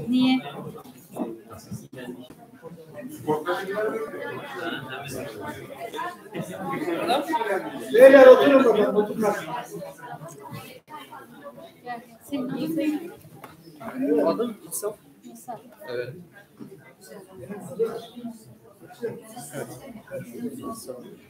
Niye? Beyler oturun bakalım, oturun. Senin adın Evet. Adım İsa. İsa. Evet.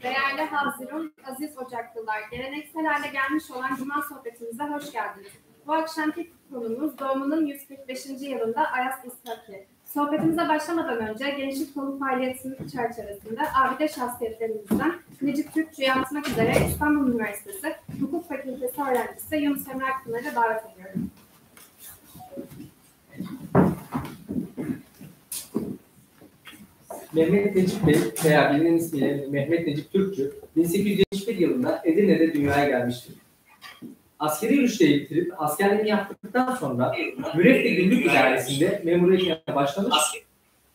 Değerli Hazirun, aziz Ocaklılar, geleneksel hale gelmiş olan Cuma sohbetimize hoş geldiniz. Bu akşamki konumuz doğumunun 145. yılında Ayas İstaki. Sohbetimize başlamadan önce Gençlik Kolu faaliyetinin çerçevesinde abide şahsiyetlerimizden Necip Türkçü'yü anlatmak üzere İstanbul Üniversitesi Hukuk Fakültesi öğrencisi Yunus Emre Akpınar'ı davet ediyorum. Mehmet Necip Bey veya bilinen ismiyle Mehmet Necip Türkçü 1871 yılında Edirne'de dünyaya gelmiştir. Askeri rüşteyi bitirip askerliğini yaptıktan sonra Müreffeh Gümrük İdaresi'nde memuriyetine başlamış.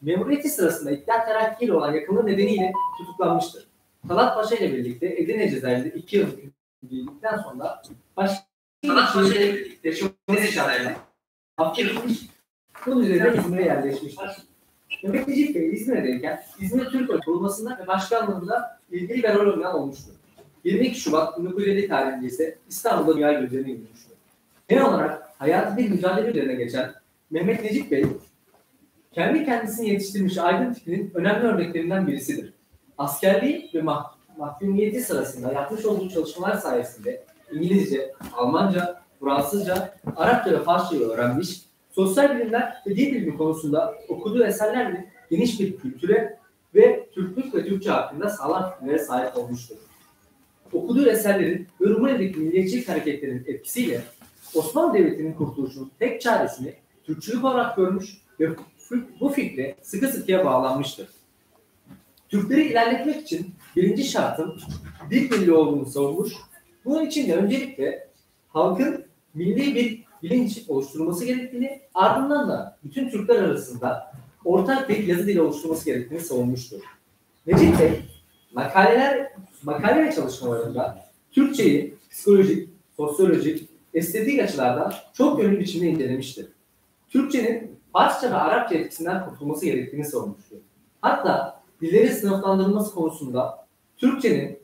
Memuriyeti sırasında İttihat Terakki ile olan yakınlığı nedeniyle tutuklanmıştır. Talat Paşa ile birlikte Edirne cezaevinde 2 yıl birlikten sonra başka bir şehirde yaşaması şartıyla hapsedilmiş. Bunun üzerine İzmir'e yerleşmiştir. Mehmet Necip Bey İzmir'deyken İzmir Türk kurulmasında ve başkanlığında ilgili bir rol oynayan olmuştur. 22 Şubat 1950 tarihinde ise İstanbul'da dünya gözlerine girmiştir. Genel olarak hayatı bir mücadele üzerine geçen Mehmet Necip Bey, kendi kendisini yetiştirmiş aydın tiplinin önemli örneklerinden birisidir. Askerliği ve mahkumiyeti sırasında yapmış olduğu çalışmalar sayesinde İngilizce, Almanca, Fransızca, Arapça ve Farsçayı öğrenmiş, sosyal bilimler ve dil bilimi konusunda okuduğu eserlerle geniş bir kültüre ve Türklük ve Türkçe hakkında sağlam fikirlere sahip olmuştur. Okuduğu eserlerin ve Rumeli'deki milliyetçilik hareketlerinin etkisiyle Osmanlı Devleti'nin kurtuluşunun tek çaresini Türkçülük olarak görmüş ve bu fikre sıkı sıkıya bağlanmıştır. Türkleri ilerletmek için birinci şartın dil birliği olduğunu savunmuş, bunun için de öncelikle halkın milli bir bilinç oluşturulması gerektiğini, ardından da bütün Türkler arasında ortak bir yazı dili oluşturulması gerektiğini savunmuştur. Necip Bey, makale ve çalışmalarında Türkçeyi psikolojik, sosyolojik, estetik açılardan çok yönlü biçimde incelemiştir. Türkçenin Farsça ve Arapça etkisinden kurtulması gerektiğini savunmuştur. Hatta dillerin sınıflandırılması konusunda Türkçenin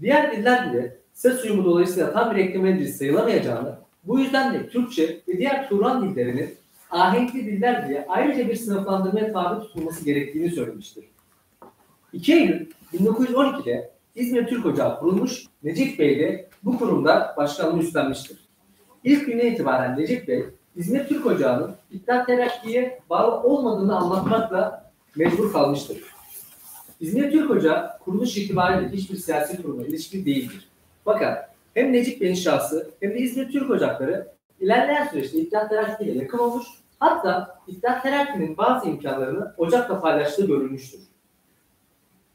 diğer diller gibi ses uyumu dolayısıyla tam bir ekleme dili sayılamayacağını, bu yüzden de Türkçe ve diğer Turan dillerinin ahenkli diller diye ayrıca bir sınıflandırmaya tabi tutulması gerektiğini söylemiştir. 2 Eylül 1912'de İzmir Türk Ocağı kurulmuş, Necip Bey de bu kurumda başkanlığı üstlenmiştir. İlk güne itibaren Necip Bey, İzmir Türk Ocağı'nın İttihat Terakki'ye bağlı olmadığını anlatmakla mecbur kalmıştır. İzmir Türk Ocağı kuruluş itibariyle hiçbir siyasi kurumla ilişkili değildir. Fakat hem Necip Bey'in şahsı hem de İzmir Türk Ocakları ilerleyen süreçte İttihat Terakki ile yakın olmuş, hatta İttihat Terakki'nin bazı imkanlarını Ocak'la paylaştığı görülmüştür.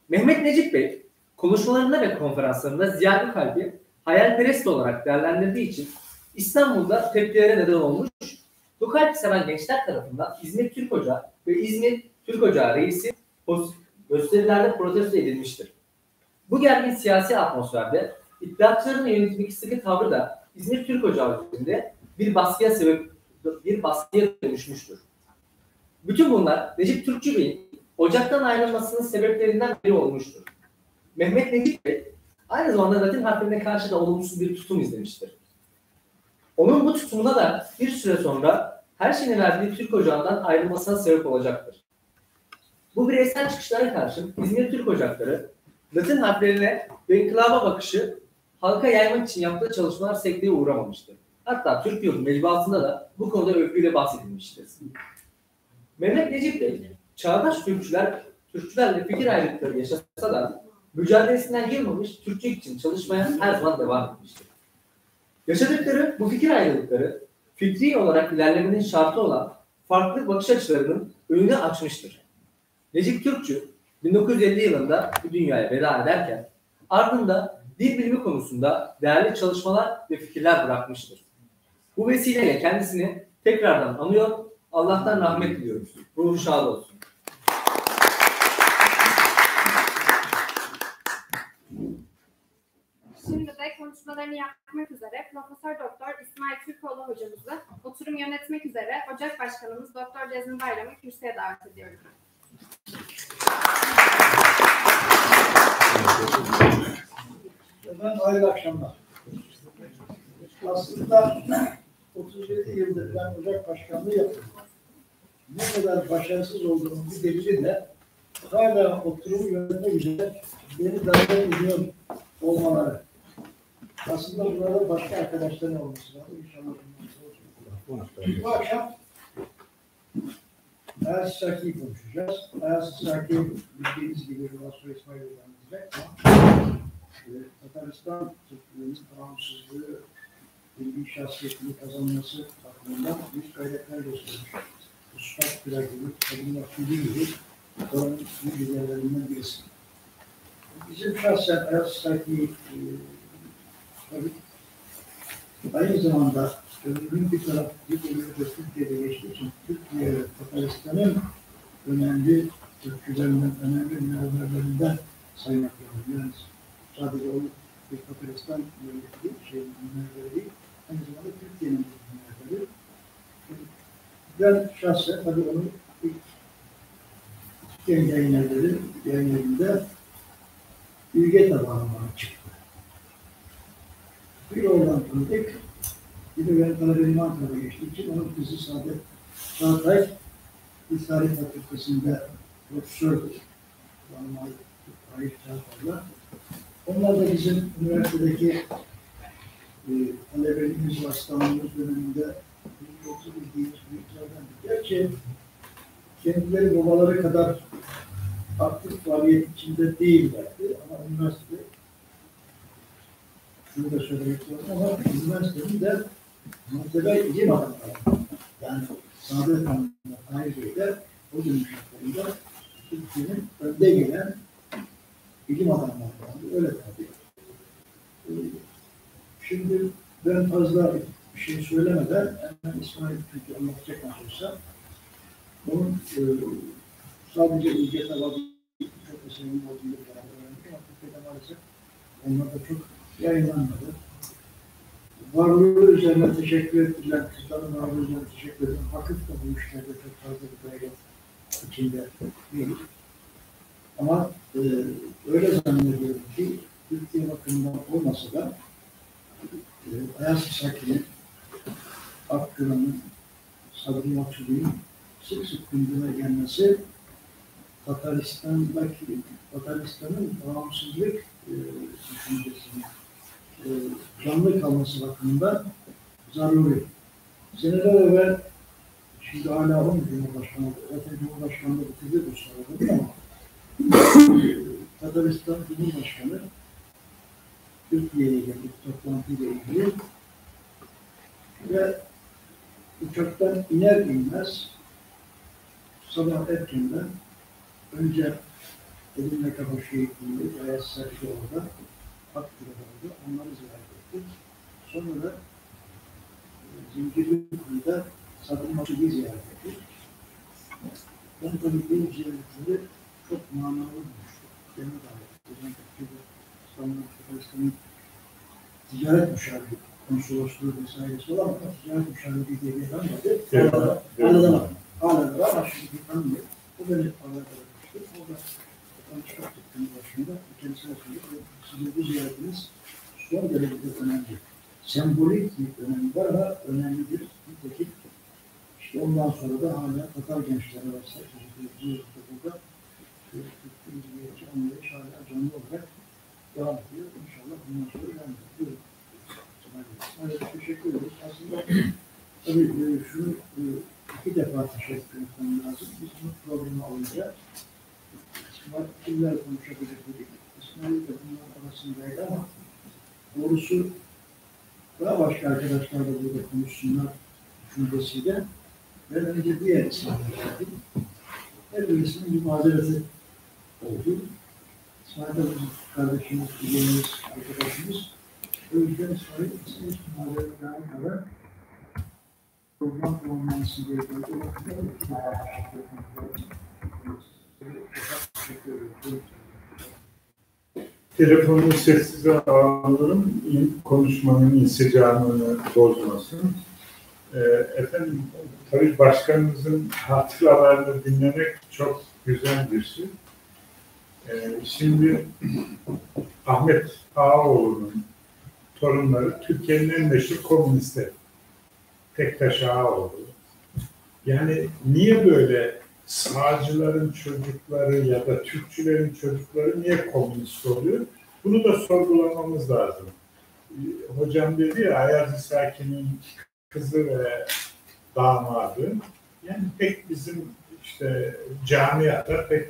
Mehmet Necip Bey, konuşmalarında ve konferanslarında Ziya Gökalp'i hayalperest olarak değerlendirdiği için İstanbul'da tepkilere neden olmuş, Gökalp'i seven gençler tarafından İzmir Türk Ocağı ve İzmir Türk Ocağı reisi gösterilerde protesto edilmiştir. Bu gergin siyasi atmosferde İttihatçıların yönetimdeki sıkı tavrı da İzmir Türk Ocağı üzerinde bir baskıya dönüşmüştür. Bütün bunlar Necip Türkçü Bey'in Ocak'tan ayrılmasının sebeplerinden biri olmuştur. Mehmet Necip Bey aynı zamanda Latin harflerine karşı da olumsuz bir tutum izlemiştir. Onun bu tutumuna da bir süre sonra her şeyini verdiği Türk Ocağı'ndan ayrılmasına sebep olacaktır. Bu bireysel çıkışlara karşın İzmir Türk Ocakları Latin harflerine ve inkılaba bakışı halka yaymak için yaptığı çalışmalar sekteye uğramamıştır. Hatta Türk Yolu Mecmuası'nda da bu konuda övgüyle bahsedilmiştir. Mehmet Necip Bey, çağdaş Türkçülerle fikir ayrılıkları yaşasa da mücadelesinden yılmamış, Türkçe için çalışmaya her zaman devam etmiştir. Yaşadıkları bu fikir ayrılıkları, fikri olarak ilerlemenin şartı olan farklı bakış açılarının önünü açmıştır. Necip Türkçü, 1950 yılında bu dünyaya veda ederken, ardında dil bilimi konusunda değerli çalışmalar ve fikirler bırakmıştır. Bu vesileyle kendisini tekrardan anıyor, Allah'tan rahmet diliyoruz. Ruhu şad olsun. Şimdi de konuşmalarını yapmak üzere Profesör Doktor İsmail Türkoğlu hocamızı oturum yönetmek üzere Ocak Başkanımız Doktor Cezmi Bayram'ı kürsüye davet ediyorum. Ben hayırlı akşamlar. Aslında 37 yıldır ben Ocak Başkanlığı yapıyorum. Ne kadar başarısız olduğumun bir delili de hala oturumu yönetmek üzere beni davet ediyor olmaları. Aslında burada başka arkadaşların olması lazım. İnşallah. Bu akşam Ayas Saki'yi konuşacağız. Ayas Saki bildiğiniz gibi Rulasur İsmail anlatacak ama Tataristan Türklüğünün bağımsızlığı bir şahsiyetini kazanması bakımından büyük gayretler göstermiş. Ustad Kıra gibi, kadınlar Tüdü gibi oranın liderlerinden birisi. Bizim şahsen Ayas Saki'yi tabii aynı zamanda ömrünün bir tarafı bir bölümü de Türkiye'de geçtiği için Türkiye ve Tataristan'ın önemli Türkçülerinden, önemli mimarlarından saymak gerekiyor. Yani sadece o bir Tataristan mimarları değil, aynı zamanda Türkiye'nin mimarları. Ben şahsen tabii onu ilk yayınlarında bilge tabanından çıktı. Bir oradan tanıdık, bir de ben talebeliğim Ankara'da geçtiği için onun kızı Saadet Çağatay, biz Tarih Fakültesi'nde profesördür. Tarih Çağatay'la. Onlar da bizim üniversitedeki talebeliğimiz ve aslanlığımız döneminde yoksa bildiğimiz büyüklerden. Gerçi kendileri babaları kadar aktif faaliyet içinde değillerdi ama üniversitede şunu da söylemek istiyorum ama üniversitenin de muhteber ilim adamları, yani Saadet Hanım'la Tahir Bey'de o dönüm şartlarında Türkiye'nin önde gelen ilim adamları öyle tabii. Şimdi ben fazla bir şey söylemeden hemen İsmail Türkiye anlatacak olursa onun sadece ilgi tabanı çok eserin olduğunu öğrendik ama Türkiye'de maalesef onlar da çok yayınlanmadı. Varlığı üzerine teşekkür ettiler, kızların varlığı üzerine teşekkür ederim. Vakıf da bu işlerde çok fazla bir gayret içinde değil. Ama öyle zannediyorum ki Türkiye bakımından olmasa da Ayas Saki'nin, Akkıran'ın, Sabri Maksudi'nin sık sık gündeme gelmesi Tataristan'ın bağımsızlık düşüncesinin canlı kalması bakımından zaruri. Seneler evvel, şimdi hala o Cumhurbaşkanı, zaten Cumhurbaşkanı bitirdi bu sırada ama Tataristan Cumhurbaşkanı Türkiye'ye gelip toplantıyla ilgili ve uçaktan iner inmez sabah erkenden önce Edirne Kafa Şehitliği'nde Ayas Saki orada, Akkıra'da onları ziyaret ettik. Sonra da Zincirlikuyu'da Sabri Maksudi'yi ziyaret ettik. Ben tabii bu ziyaretleri çok manalı bulmuştum. Beni davet ettim. İstanbul'un ticaret müşaviri, konsolosluğu vesairesi olan ama ticaret müşaviri diye bir adam vardı. Hala da var ama şimdi tanımıyor. O beni anlatmıştı. O da tanışmak tuttuğum başında kendisine söyledi. Sizin bu ziyaretiniz son derecede önemli. Sembolik bir önemi var ama önemlidir. Nitekim işte ondan sonra da hala Tatar gençleri varsa burada Türk anlayış hala canlı olarak devam ediyor. İnşallah bundan sonra devam ediyor. Evet, teşekkür ederiz. Aslında tabii şunu iki defa teşekkür etmem lazım. Biz bu programı alınca kimler konuşabilir dedik. İsmail de bunların arasındaydı ama doğrusu daha başka arkadaşlar da burada konuşsunlar düşüncesiyle ben önce diğer İsmail'e geldim. Her birisinin bir mazereti oldu. İsmail'de bizim kardeşimiz, bildiğimiz arkadaşımız. O yüzden İsmail'in mazeretlerine kadar program tamamlansın diye koydu. O bakımda teşekkür ederim. Telefonu sessize alıyorum, konuşmanın insicamını bozmasın. Efendim, tabii başkanımızın hatıralarını dinlemek çok güzel bir şey. Şimdi Ahmet Ağaoğlu'nun torunları Türkiye'nin en meşhur komünistleri. Tektaş Ağaoğlu. Yani niye böyle sağcıların çocukları ya da Türkçülerin çocukları niye komünist oluyor? Bunu da sorgulamamız lazım. Hocam dedi ya, Ayaz İsaki'nin kızı ve damadı, yani pek bizim işte camiada pek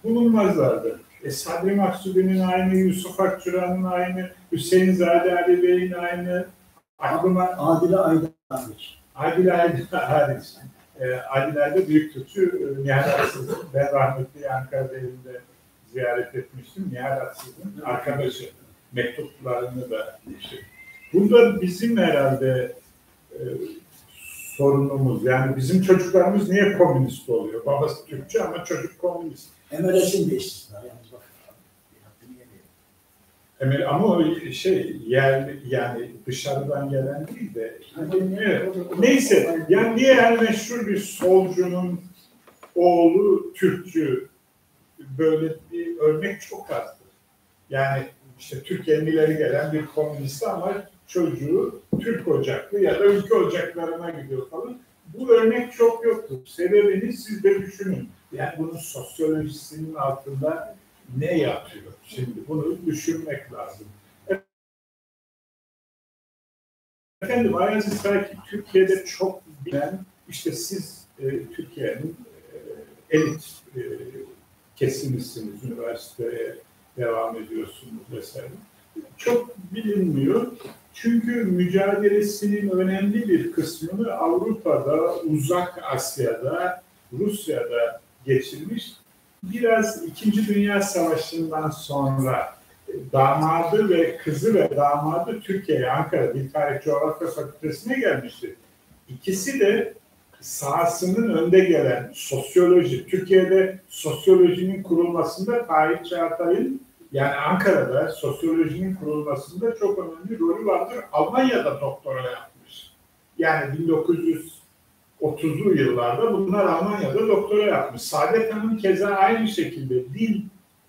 bulunmazlardı. Sadri Maksudi'nin aynı, Yusuf Akçura'nın aynı, Hüseyin Zade Ali Bey'in aynı, Adile Aydın hariç. Adile Aydın hariç. Adile Aydın büyük Türkçü, Nihal Atsız'ın, ben rahmetli Ankara Devri'nde ziyaret etmiştim. Nihal Atsız'ın arkadaşı, mektuplarını da işte. Bunda bizim herhalde sorunumuz, yani bizim çocuklarımız niye komünist oluyor? Babası Türkçe ama çocuk komünist. MLS'in de istisna yalnız bak. Ama o yani dışarıdan gelen değil de neyse, yani niye her meşhur bir solcunun oğlu Türkçü, böyle bir örnek çok azdır. Yani işte Türkiye'nin ileri gelen bir komünist ama çocuğu Türk ocaklı ya da ülke ocaklarına gidiyor falan. Bu örnek çok yoktur. Sebebini siz de düşünün. Yani bunun sosyolojisinin altında ne yatıyor? Şimdi bunu düşünmek lazım. Efendim, Ayaz İsaki Türkiye'de çok bilen, işte siz Türkiye'nin elit kesimisiniz, üniversiteye devam ediyorsunuz vesaire. Çok bilinmiyor. Çünkü mücadelesinin önemli bir kısmını Avrupa'da, Uzak Asya'da, Rusya'da geçirmiş. Biraz İkinci Dünya Savaşı'ndan sonra damadı ve kızı ve damadı Türkiye'ye, Ankara Dil Tarih Coğrafya Fakültesi'ne gelmişti. İkisi de sahasının önde gelen sosyoloji, Türkiye'de sosyolojinin kurulmasında Faik Çağatay'ın, yani Ankara'da sosyolojinin kurulmasında çok önemli rolü vardır. Almanya'da doktora yapmış. Yani 1930'lu yıllarda bunlar Almanya'da doktora yapmış. Saadet Hanım keza aynı şekilde dil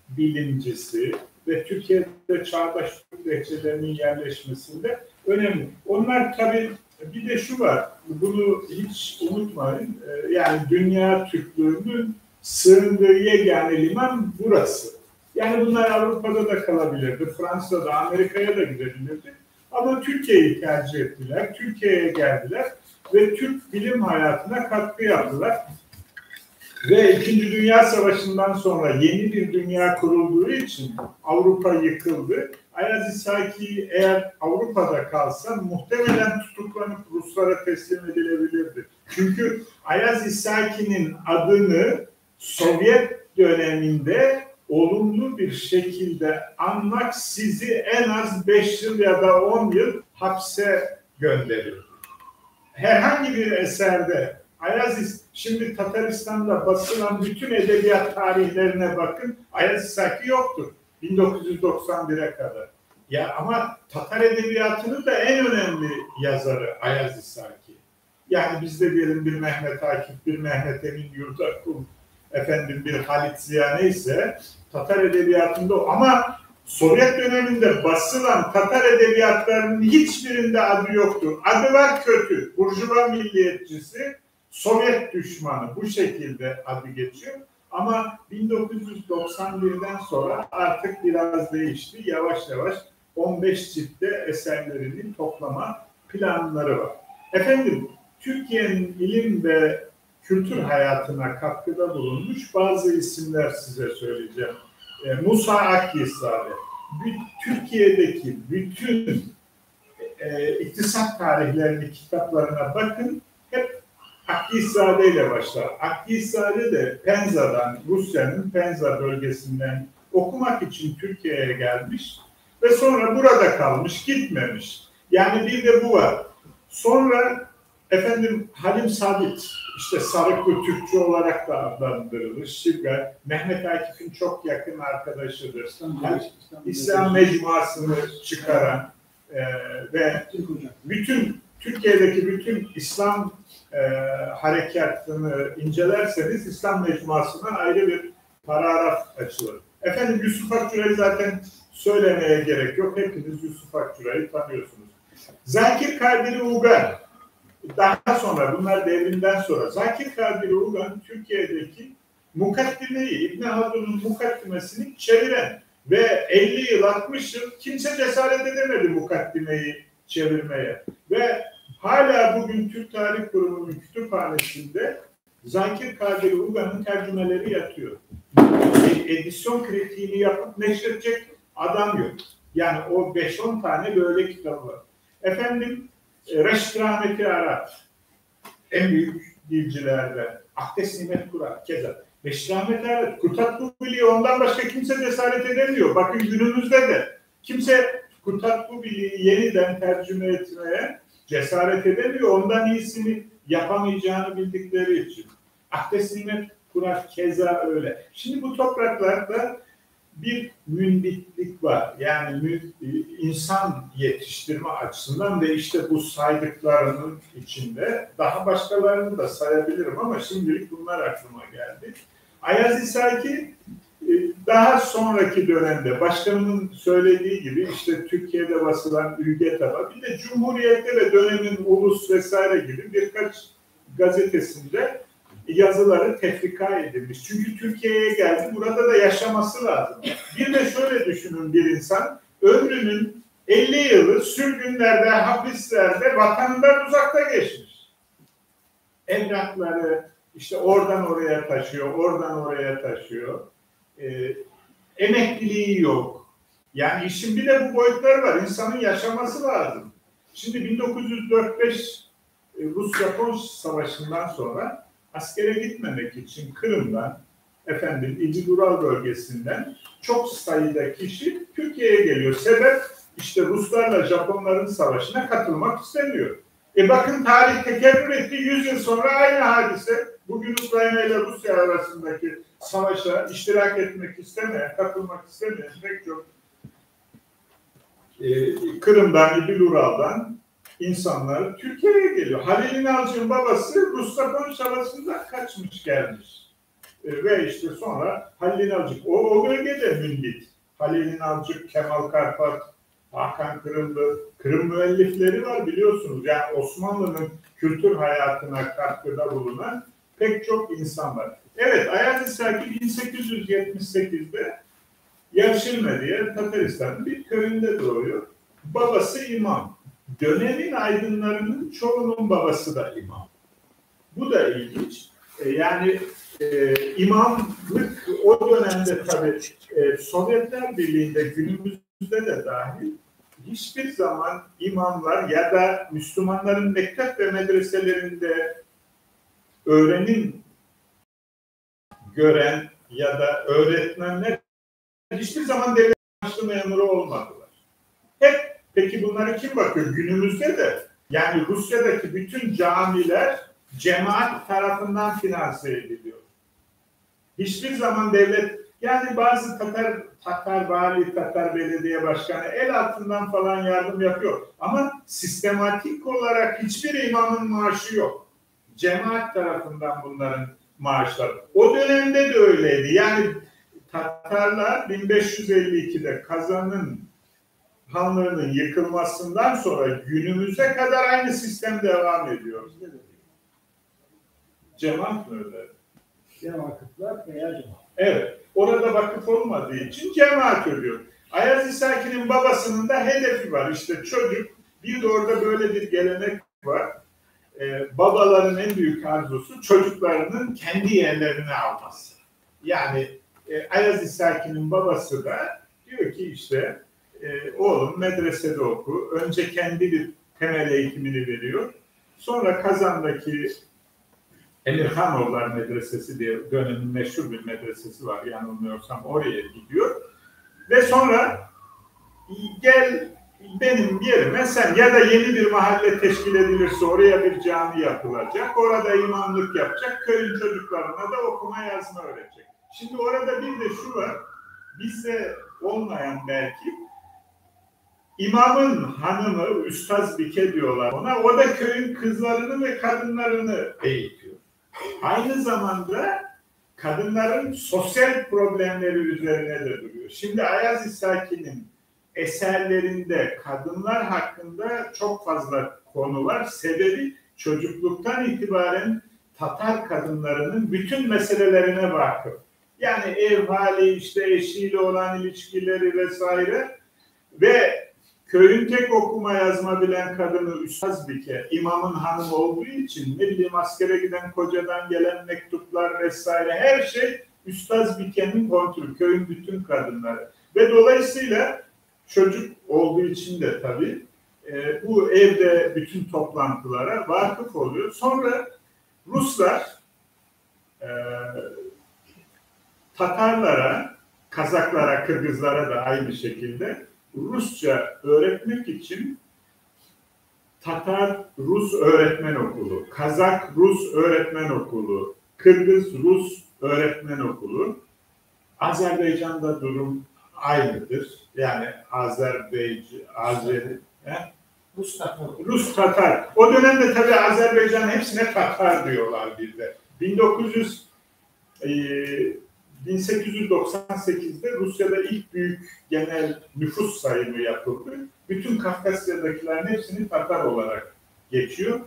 bilimcisi ve Türkiye'de çağdaş Türk lehçelerinin yerleşmesinde önemli. Onlar tabii, bir de şu var, bunu hiç unutmayın, yani dünya Türklüğünün sığındığı yegane liman burası. Yani bunlar Avrupa'da da kalabilirdi, Fransa'da, Amerika'ya da gidebilirdi. Ama Türkiye'yi tercih ettiler, Türkiye'ye geldiler ve Türk bilim hayatına katkı yaptılar. Ve İkinci Dünya Savaşı'ndan sonra yeni bir dünya kurulduğu için Avrupa yıkıldı. Ayaz İsaki eğer Avrupa'da kalsa muhtemelen tutuklanıp Ruslara teslim edilebilirdi. Çünkü Ayaz İsaki'nin adını Sovyet döneminde olumlu bir şekilde anmak sizi en az 5 yıl ya da 10 yıl hapse gönderir. Herhangi bir eserde şimdi Tataristan'da basılan bütün edebiyat tarihlerine bakın, Ayaz İsaki yoktur 1991'e kadar. Ya ama Tatar edebiyatının da en önemli yazarı Ayaz İsaki. Yani bizde diyelim bir Mehmet Akif, bir Mehmet Emin Yurdakul, efendim bir Halit Ziya neyse Tatar edebiyatında o. Ama Sovyet döneminde basılan Tatar edebiyatlarının hiçbirinde adı yoktur. Adı var kötü, Burjuva milliyetçisi, Sovyet düşmanı, bu şekilde adı geçiyor. Ama 1991'den sonra artık biraz değişti. Yavaş yavaş 15 ciltte eserlerini toplama planları var. Efendim, Türkiye'nin ilim ve kültür hayatına katkıda bulunmuş bazı isimler size söyleyeceğim. Musa Akgilzade, Türkiye'deki bütün iktisat tarihlerini, kitaplarına bakın, hep Akgilzade ile başlar. Akgilzade de Penza'dan, Rusya'nın Penza bölgesinden okumak için Türkiye'ye gelmiş ve sonra burada kalmış, gitmemiş. Yani bir de bu var. Sonra efendim Halim Sabit, işte Sarıklı Türkçü olarak da adlandırılır. Şirgal, Mehmet Akif'in çok yakın arkadaşıdır. İslam mecmuasını çıkaran ve bütün Türkiye'deki bütün İslam harekatını incelerseniz İslam mecmuasına ayrı bir paragraf açılır. Efendim Yusuf Akçura'yı zaten söylemeye gerek yok. Hepiniz Yusuf Akçura'yı tanıyorsunuz. Zakir Kadiri Uğgan, daha sonra, bunlar devrimden sonra, Zakir Kadiri Uğgan Türkiye'deki mukaddimeyi, İbn Haldun'un mukaddimesini çeviren ve 50 yıl, 60 yıl kimse cesaret edemedi mukaddimeyi çevirmeye. Ve hala bugün Türk Tarih Kurumu'nun kütüphanesinde Zakir Kadiri Uğgan'ın tercümeleri yatıyor. Edisyon kritiğini yapıp neşredecek adam yok. Yani o 5-10 tane böyle kitabı var. Efendim Reşit Rahmeti Arap en büyük dilcilerden. Ahdes Nimet Kurak keza. Reşit Rahmeti Arap Kutatlubili'yi ondan başka kimse cesaret edemiyor. Bakın günümüzde de kimse Kutatlubili'yi yeniden tercüme etmeye cesaret edemiyor. Ondan iyisini yapamayacağını bildikleri için. Ahdes Nimet Kurak keza öyle. Şimdi bu topraklarda bir münbitlik var. Yani insan yetiştirme açısından ve işte bu saydıklarının içinde daha başkalarını da sayabilirim ama şimdilik bunlar aklıma geldi. Ayaz İshaki daha sonraki dönemde başkanımın söylediği gibi işte Türkiye'de basılan Ülge Taba, bir de Cumhuriyet'te ve dönemin Ulus vesaire gibi birkaç gazetesinde yazıları tefrika edilmiş. Çünkü Türkiye'ye geldi, burada da yaşaması lazım. Bir de şöyle düşünün, bir insan ömrünün 50 yılı sürgünlerde, hapislerde, vatanından uzakta geçmiş. Evrakları işte oradan oraya taşıyor, oradan oraya taşıyor. Emekliliği yok. Yani işin bir de bu boyutları var. İnsanın yaşaması lazım. Şimdi 1945 Rus-Japon Savaşı'ndan sonra askere gitmemek için Kırım'dan, İdil Ural bölgesinden çok sayıda kişi Türkiye'ye geliyor. Sebep işte Ruslarla Japonların savaşına katılmak istemiyor. Bakın tarih tekerrür etti. 100 yıl sonra aynı hadise. Bugün Ukrayna ile Rusya arasındaki savaşa iştirak etmek istemeyen, katılmak istemeyen pek çok Kırım'dan, İdil Ural'dan insanlar Türkiye'ye geliyor. Halil İnalcık'ın babası Rus-Japon Savaşı'ndan kaçmış gelmiş. Ve işte sonra Halil İnalcık, o bölgede mündit. Halil İnalcık, Kemal Karpat, Hakan Kırımlı, Kırım müellifleri var biliyorsunuz. Yani Osmanlı'nın kültür hayatına katkıda bulunan pek çok insan var. Evet, Ayaz İshaki 1878'de Yavşirme diye Tataristan'ın bir köyünde doğuyor. Babası imam. Dönemin aydınlarının çoğunun babası da imam. Bu da ilginç. Yani imamlık o dönemde tabii Sovyetler Birliği'nde günümüzde de dahil hiçbir zaman imamlar ya da Müslümanların mektep ve medreselerinde öğrenim gören ya da öğretmenler hiçbir zaman devlet maaşlı memuru olmadılar. Hep peki bunları kim bakıyor? Günümüzde de yani Rusya'daki bütün camiler cemaat tarafından finanse ediliyor. Hiçbir zaman devlet, yani bazı Tatar vali, Tatar belediye başkanı el altından falan yardım yapıyor. Ama sistematik olarak hiçbir imamın maaşı yok. Cemaat tarafından bunların maaşları. O dönemde de öyleydi. Yani Tatarlar 1552'de Kazan'ın hanlığının yıkılmasından sonra günümüze kadar aynı sistem devam ediyor. Cemaat mı öyle? Ya vakıflar veya cemaat. Evet. Orada vakıf olmadığı için cemaat ödüyor. Ayaz İshaki'nin babasının da hedefi var. İşte çocuk, bir de orada böyle bir gelenek var. Babaların en büyük arzusu çocuklarının kendi yerlerini alması. Yani Ayaz İshaki'nin babası da diyor ki işte oğlum medresede oku. Önce kendi bir temel eğitimini veriyor. Sonra Kazan'daki Emirhanoğullar Medresesi diye dönemin meşhur bir medresesi var. Yanılmıyorsam oraya gidiyor. Ve sonra gel benim yerime sen ya da yeni bir mahalle teşkil edilirse oraya bir cami yapılacak. Orada imamlık yapacak. Köyün çocuklarına da okuma yazma öğretecek. Şimdi orada bir de şu var. Bizde olmayan belki imamın hanımı, üstazbike diyorlar ona. O da köyün kızlarını ve kadınlarını eğitiyor. Aynı zamanda kadınların sosyal problemleri üzerine de duruyor. Şimdi Ayaz İsaki'nin eserlerinde kadınlar hakkında çok fazla konu var. Sebebi çocukluktan itibaren Tatar kadınlarının bütün meselelerine vakıf. Yani ev hali, işte eşiyle olan ilişkileri vesaire ve köyün tek okuma yazma bilen kadını üstazbike, imamın hanımı olduğu için ne bileyim askere giden kocadan gelen mektuplar vesaire her şey üstazbikenin kontrolü, köyün bütün kadınları. Ve dolayısıyla çocuk olduğu için de tabii bu evde bütün toplantılara vakıf oluyor. Sonra Ruslar Tatarlara, Kazaklara, Kırgızlara da aynı şekilde Rusça öğretmek için Tatar Rus Öğretmen Okulu, Kazak Rus Öğretmen Okulu, Kırgız Rus Öğretmen Okulu. Azerbaycan'da durum aynıdır. Yani Rus Tatar. O dönemde tabii Azerbaycan'ın hepsine Tatar diyorlar bir de. 1898'de Rusya'da ilk büyük genel nüfus sayımı yapıldı. Bütün Kafkasya'dakilerin hepsini Tatar olarak geçiyor.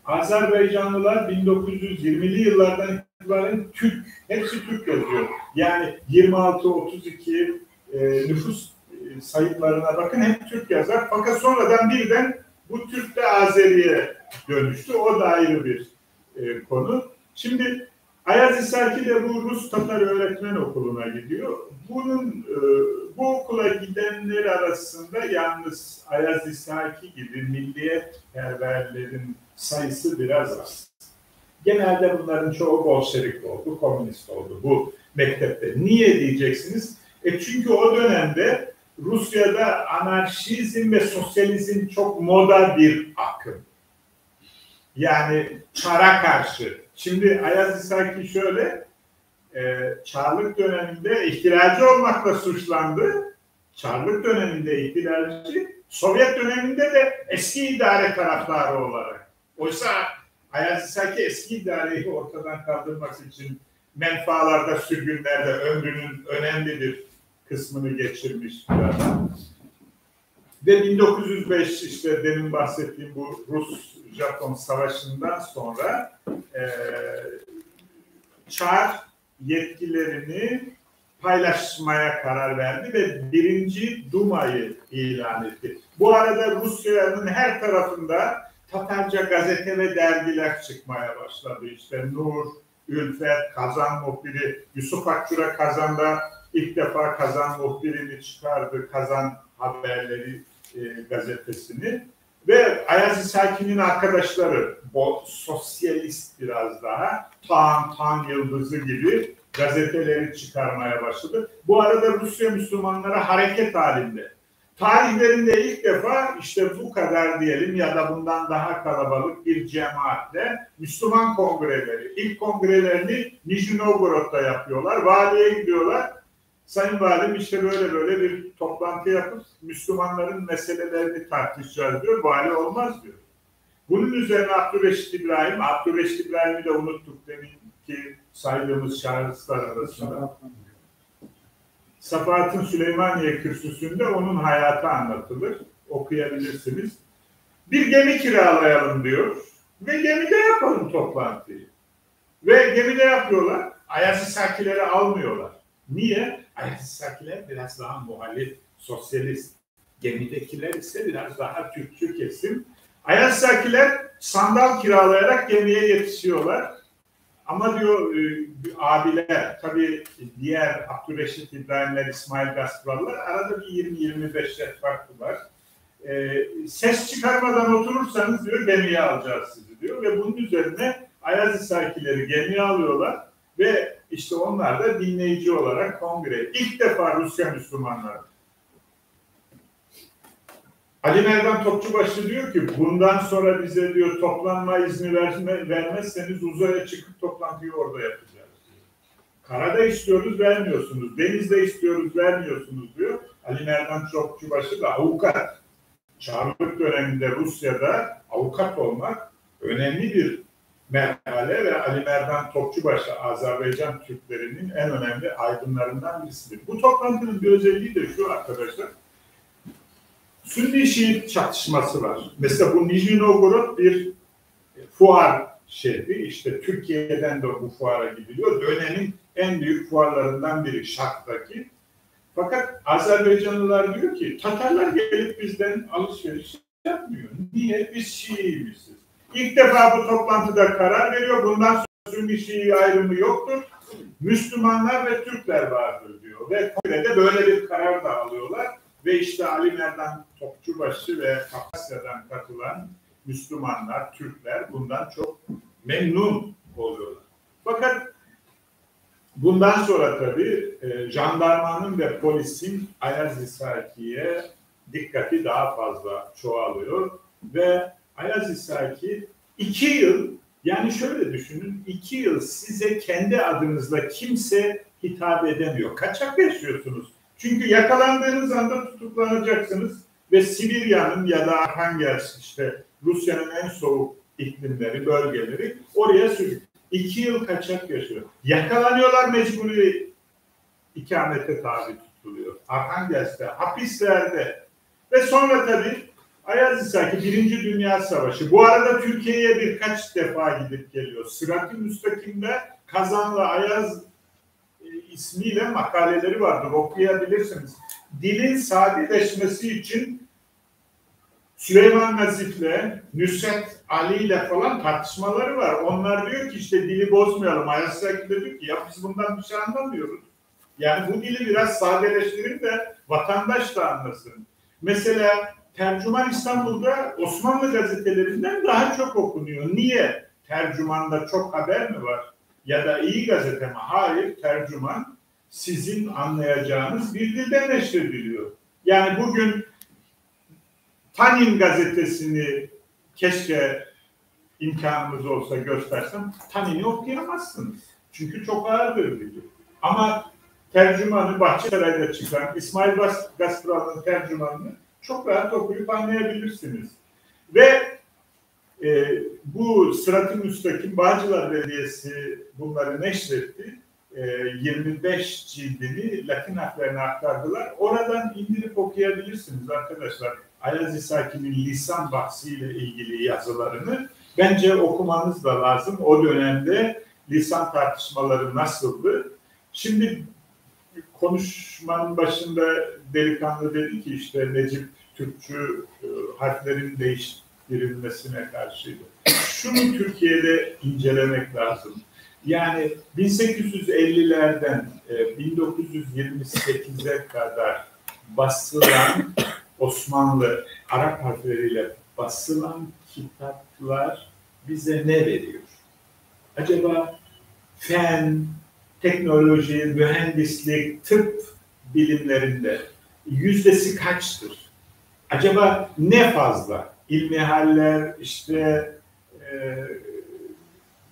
Azerbaycanlılar 1920'li yıllardan itibaren Türk, hepsi Türk yazıyor. Yani 26-32 nüfus sayılarına bakın hep Türk yazar. Fakat sonradan birden bu Türk de Azeri'ye dönüştü. O da ayrı bir konu. Şimdi Ayaz İsaki de bu Rus Tatar Öğretmen Okulu'na gidiyor. Bu okula gidenler arasında yalnız Ayaz İsaki gibi milliyetperverlerin sayısı biraz az. Genelde bunların çoğu Bolşevik oldu, komünist oldu bu mektepte. Niye diyeceksiniz? Çünkü o dönemde Rusya'da anarşizm ve sosyalizm çok moda bir akım. Yani Çar'a karşı. Şimdi Ayaz İsaki şöyle, Çarlık döneminde ihtilalci olmakla suçlandı. Çarlık döneminde ihtilalci, Sovyet döneminde de eski idare taraftarı olarak. Oysa Ayaz İsaki eski idareyi ortadan kaldırmak için menfaalarda, sürgünlerde ömrünün önemli bir kısmını geçirmiş bir adam. Ve 1905 işte demin bahsettiğim bu Rus-Japon savaşından sonra Çar yetkilerini paylaşmaya karar verdi ve 1. Duma'yı ilan etti. Bu arada Rusya'nın her tarafında Tatarca gazete ve dergiler çıkmaya başladı. İşte Nur, Ülfet, Kazan Muhbiri, Yusuf Akçura Kazan'da ilk defa Kazan Muhbiri'ni çıkardı, Kazan Haberleri gazetesini. Ve Ayaz İsaki'nin arkadaşları, sosyalist biraz daha, Tan Yıldızı gibi gazeteleri çıkarmaya başladı. Bu arada Rusya Müslümanları hareket halinde. Tarihlerinde ilk defa işte bu kadar diyelim ya da bundan daha kalabalık bir cemaatle Müslüman kongreleri, ilk kongrelerini Nijni Novgorod'da yapıyorlar. Valiye gidiyorlar. Sayın Valim işte böyle bir toplantı yapıp Müslümanların meselelerini tartışacağız diyor. Vali olmaz diyor. Bunun üzerine Abdülreşit İbrahim'i de unuttuk deminki saydığımız şahıslar arasında. Safahat'ın Süleymaniye Kürsüsü'nde onun hayatı anlatılır. Okuyabilirsiniz. Bir gemi kiralayalım diyor. Ve gemide yapalım toplantıyı. Ve gemide yapıyorlar. Ayaz İsakileri almıyorlar. Niye? Ayaz İsakiler biraz daha muhalif, sosyalist. Gemidekiler ise biraz daha Türkçü kesim. Ayaz İsakiler sandal kiralayarak gemiye yetişiyorlar. Ama diyor abiler, tabii diğer Abdülreşit İbrahimler, İsmail Gasparlar arada bir 20-25 yaş farkı var. Ses çıkarmadan oturursanız diyor gemiye alacağız sizi diyor. Ve bunun üzerine Ayaz İsakileri gemiye alıyorlar ve işte onlar da dinleyici olarak kongre. İlk defa Rusya Müslümanları. Ali Merdan Topçubaşı diyor ki bundan sonra bize diyor toplanma izni vermezseniz uzaya çıkıp toplantıyı orada yapacağız diyor. Karada istiyoruz vermiyorsunuz, denizde istiyoruz vermiyorsunuz diyor. Ali Merdan Topçubaşı da avukat. Çarlık döneminde Rusya'da avukat olmak önemli bir merhale ve Ali Merdan Topçubaşı Azerbaycan Türklerinin en önemli aydınlarından birisidir. Bu toplantının bir özelliği de şu arkadaşlar. Sünni-Şii çatışması var. Mesela bu Nijni Novgorod bir fuar şehri. İşte Türkiye'den de bu fuara gidiliyor. Dönemin en büyük fuarlarından biri Şark'taki. Fakat Azerbaycanlılar diyor ki Tatarlar gelip bizden alışveriş yapmıyor. Niye? Biz Şii'ymişiz. İlk defa bu toplantıda karar veriyor. Bundan sonra Sünni-Şii ayrımı yoktur. Müslümanlar ve Türkler vardır diyor. Ve kongrede böyle bir karar da alıyorlar. Ve işte Ali Merdan Topçubaşı ve Kafkasya'dan katılan Müslümanlar, Türkler bundan çok memnun oluyorlar. Fakat bundan sonra tabii jandarmanın ve polisin Ayaz İsaki'ye dikkati daha fazla çoğalıyor ve Ayaz İsaki 2 yıl, yani şöyle düşünün, 2 yıl size kendi adınızla kimse hitap edemiyor. Kaçak yaşıyorsunuz. Çünkü yakalandığınız anda tutuklanacaksınız ve Sibirya'nın ya da Arkhangelsk, işte Rusya'nın en soğuk iklimleri, bölgeleri oraya sürüyor. 2 yıl kaçak yaşıyor. Yakalanıyorlar, mecburi ikamete tabi tutuluyor. Arkhangelsk'te, hapislerde ve sonra tabii Ayaz İsaki 1. Dünya Savaşı. Bu arada Türkiye'ye birkaç defa gidip geliyor. Sırat-ı Müstakim'de Kazanlı Ayaz ismiyle makaleleri vardır. Okuyabilirsiniz. Dilin sadeleşmesi için Süleyman Nazif'le, Nusret Ali'yle falan tartışmaları var. Onlar diyor ki işte dili bozmayalım. Ayaz İsaki de diyor ki ya biz bundan bir şey anlamıyoruz. Yani bu dili biraz sadeleştirin de vatandaş da anlasın. Mesela Tercüman İstanbul'da Osmanlı gazetelerinden daha çok okunuyor. Niye? Tercümanda çok haber mi var? Ya da iyi gazete mi? Hayır, Tercüman sizin anlayacağınız bir dilde neşrediliyor. Yani bugün Tanin gazetesini keşke imkanımız olsa göstersem, Tanin'i okuyamazsınız. Çünkü çok ağırdır dili. Ama Tercümanı Bahçesaray'da çıkan İsmail Gasparal'ın tercümanını çok rahat okuyup anlayabilirsiniz. Ve bu Sırat-ı Müstakim Bağcılar Belediyesi bunları neşretti. 25 cildini Latin harflerine aktardılar. Oradan indirip okuyabilirsiniz arkadaşlar. Ayaz İsaki'nin lisan bahsiyle ilgili yazılarını bence okumanız da lazım. O dönemde lisan tartışmaları nasıldı? Şimdi konuşmanın başında delikanlı dedi ki işte Necip Türkçü harflerin değiştirilmesine karşıydı. Şunu Türkiye'de incelemek lazım. Yani 1850'lerden 1928'e kadar basılan Osmanlı Arap harfleriyle basılan kitaplar bize ne veriyor? Acaba fen, teknoloji, mühendislik, tıp bilimlerinde yüzdesi kaçtır? Acaba ne fazla? İlmihaller, işte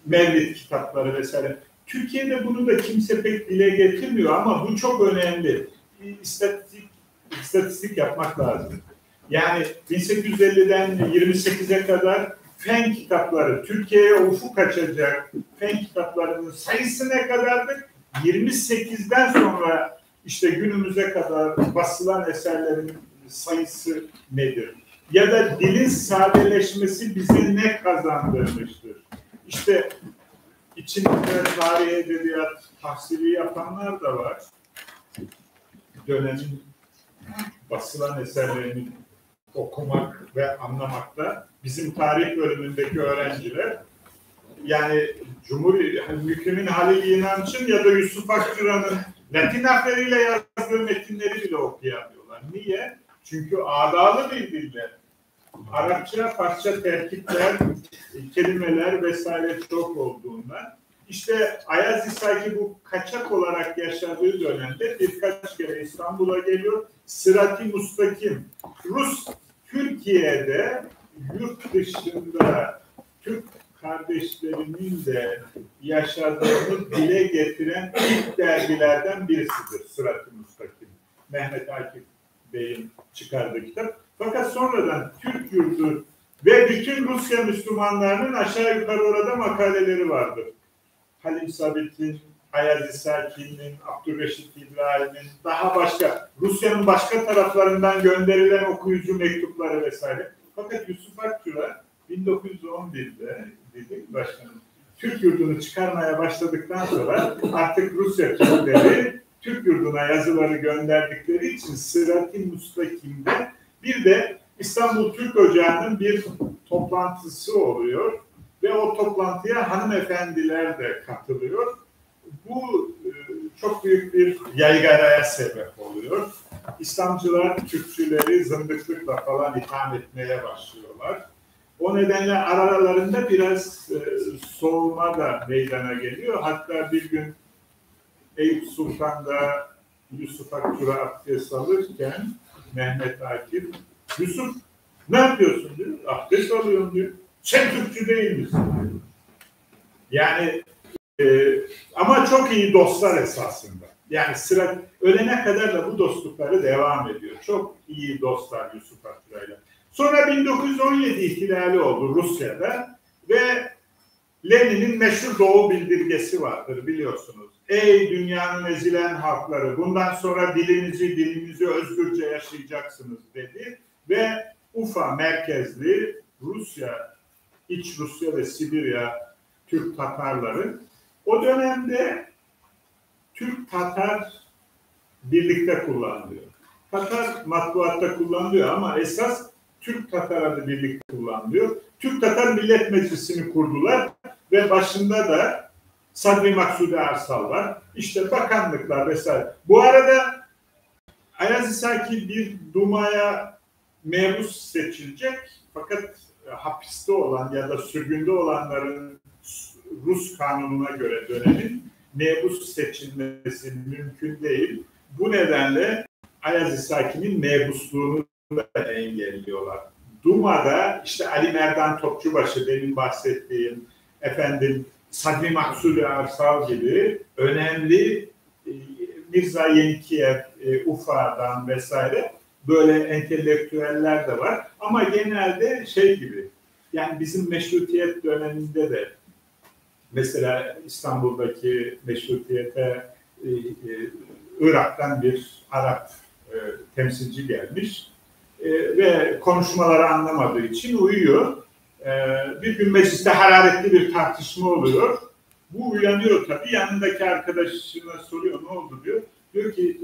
Mevlid kitapları vesaire. Türkiye'de bunu da kimse pek dile getirmiyor ama bu çok önemli. İstatistik yapmak lazım. Yani 1850'den 28'e kadar fen kitapları, Türkiye'ye ufuk açacak fen kitaplarının sayısı ne kadardır? 28'den sonra işte günümüze kadar basılan eserlerin sayısı nedir? Ya da dilin sadeleşmesi bize ne kazandırmıştır? İşte içinde tarih, edebiyat tahsili yapanlar da var. Dönemin basılan eserlerini okumak ve anlamakta bizim tarih bölümündeki öğrenciler, yani Mükremin Halil İnanç'ın ya da Yusuf Akçura'nın Latin harfleriyle yazdığı metinleri bile okuyamıyorlar. Niye? Çünkü adalı bir dille. Arapça, Farsça terkipler, kelimeler vesaire çok olduğundan. İşte Ayaz İsaki bu kaçak olarak yaşadığı dönemde birkaç kere İstanbul'a geliyor. Sırat-ı Müstakim, Rus Türkiye'de yurt dışında Türk kardeşlerinin de yaşadığını dile getiren ilk dergilerden birisidir Sırat-ı Müstakim. Mehmet Akif Bey'in çıkardığı kitap. Fakat sonradan Türk Yurdu ve bütün Rusya Müslümanlarının aşağı yukarı orada makaleleri vardır. Halim Sabit'in, Ayaz İsaki'nin, Abdülreşit İbrahim'in, daha başka, Rusya'nın başka taraflarından gönderilen okuyucu mektupları vesaire. Fakat Yusuf Akçura 1911'de dedi başkanım, Türk Yurdu'nu çıkarmaya başladıktan sonra artık Rusya Türkleri Türk Yurdu'na yazıları gönderdikleri için Sırat-ı Müstakim'de bir de İstanbul Türk Ocağı'nın bir toplantısı oluyor ve o toplantıya hanımefendiler de katılıyor. Bu çok büyük bir yaygaraya sebep oluyor. İslamcılar Türkçüleri zındıklıkla falan itham etmeye başlıyorlar. O nedenle aralarında biraz soğuma da meydana geliyor. Hatta bir gün Eyüp Sultan'da Yusuf Akçura abdest alırken Mehmet Akif, Yusuf ne yapıyorsun diyor. Abdest alıyorum diyor. Sen Türkçü değil misin diyor. Yani ama çok iyi dostlar esasında. Yani sıra ölene kadar da bu dostlukları devam ediyor. Çok iyi dostlar Yusuf Akçura'yla. Sonra 1917 ihtilali oldu Rusya'da ve Lenin'in meşhur Doğu bildirgesi vardır biliyorsunuz. Ey dünyanın ezilen halkları, bundan sonra dilinizi özgürce yaşayacaksınız dedi ve Ufa merkezli Rusya, İç Rusya ve Sibirya Türk Tatarları o dönemde Türk-Tatar birlikte kullanılıyor. Tatar matbuatta kullanılıyor ama esas Türk-Tatar adı birlikte kullanılıyor. Türk-Tatar Millet Meclisi'ni kurdular ve başında da Sadri Maksudi Arsal var. İşte bakanlıklar vesaire. Bu arada Ayaz İsaki bir Duma'ya mebus seçilecek fakat hapiste olan ya da sürgünde olanların Rus kanununa göre dönemin mebus seçilmesi mümkün değil. Bu nedenle Ayaz İsaki'nin mebusluğunu da engelliyorlar. Duma'da işte Ali Merdan Topçubaşı demin bahsettiğim Sadri Maksudi Arsal gibi önemli Mirza Yenikiyev, Ufa'dan vesaire böyle entelektüeller de var. Ama genelde gibi yani bizim meşrutiyet döneminde de mesela İstanbul'daki meşrutiyete Irak'tan bir Arap temsilci gelmiş ve konuşmaları anlamadığı için uyuyor. Bir gün mecliste hararetli bir tartışma oluyor. Bu uyanıyor tabii. Yanındaki arkadaşına soruyor ne oldu diyor. Diyor ki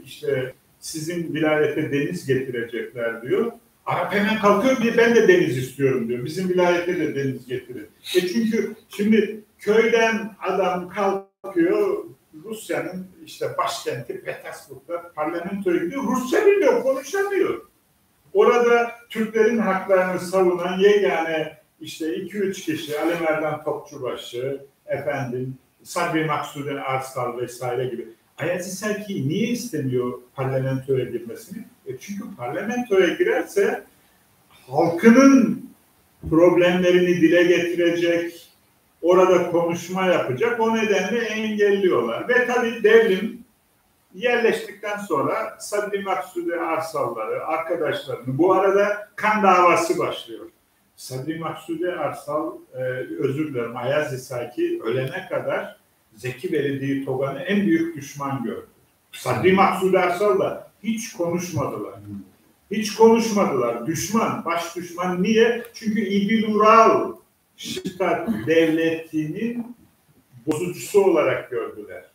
işte sizin vilayete deniz getirecekler diyor. Arap hemen kalkıyor ben de deniz istiyorum diyor. Bizim vilayete de deniz getirin. Çünkü şimdi köyden adam kalkıyor Rusya'nın işte başkenti Petersburg'da parlamentoya gidiyor. Rusça bilmiyor, konuşamıyor. Orada Türklerin haklarını savunan yegane işte 2-3 kişi Ali Merdan Topçubaşı, Sadri Maksudi Arsal vesaire gibi. Ayaz İsaki niye istemiyor parlamentoya girmesini? Çünkü parlamentoya girerse halkının problemlerini dile getirecek, orada konuşma yapacak. O nedenle engelliyorlar. Ve tabii devrim yerleştikten sonra Sadri Maksudi Arsalları, arkadaşlarını, bu arada kan davası başlıyor. Sadri Maksudi Arsal, özür dilerim, Ayaz İsaki ölene kadar Zeki Velidi Togan'ı en büyük düşman gördü. Sadri Maksudi Arsal da hiç konuşmadılar. Hiç konuşmadılar. Düşman, baş düşman. Niye? Çünkü İbil Ural Şitat devletinin bozucusu olarak gördüler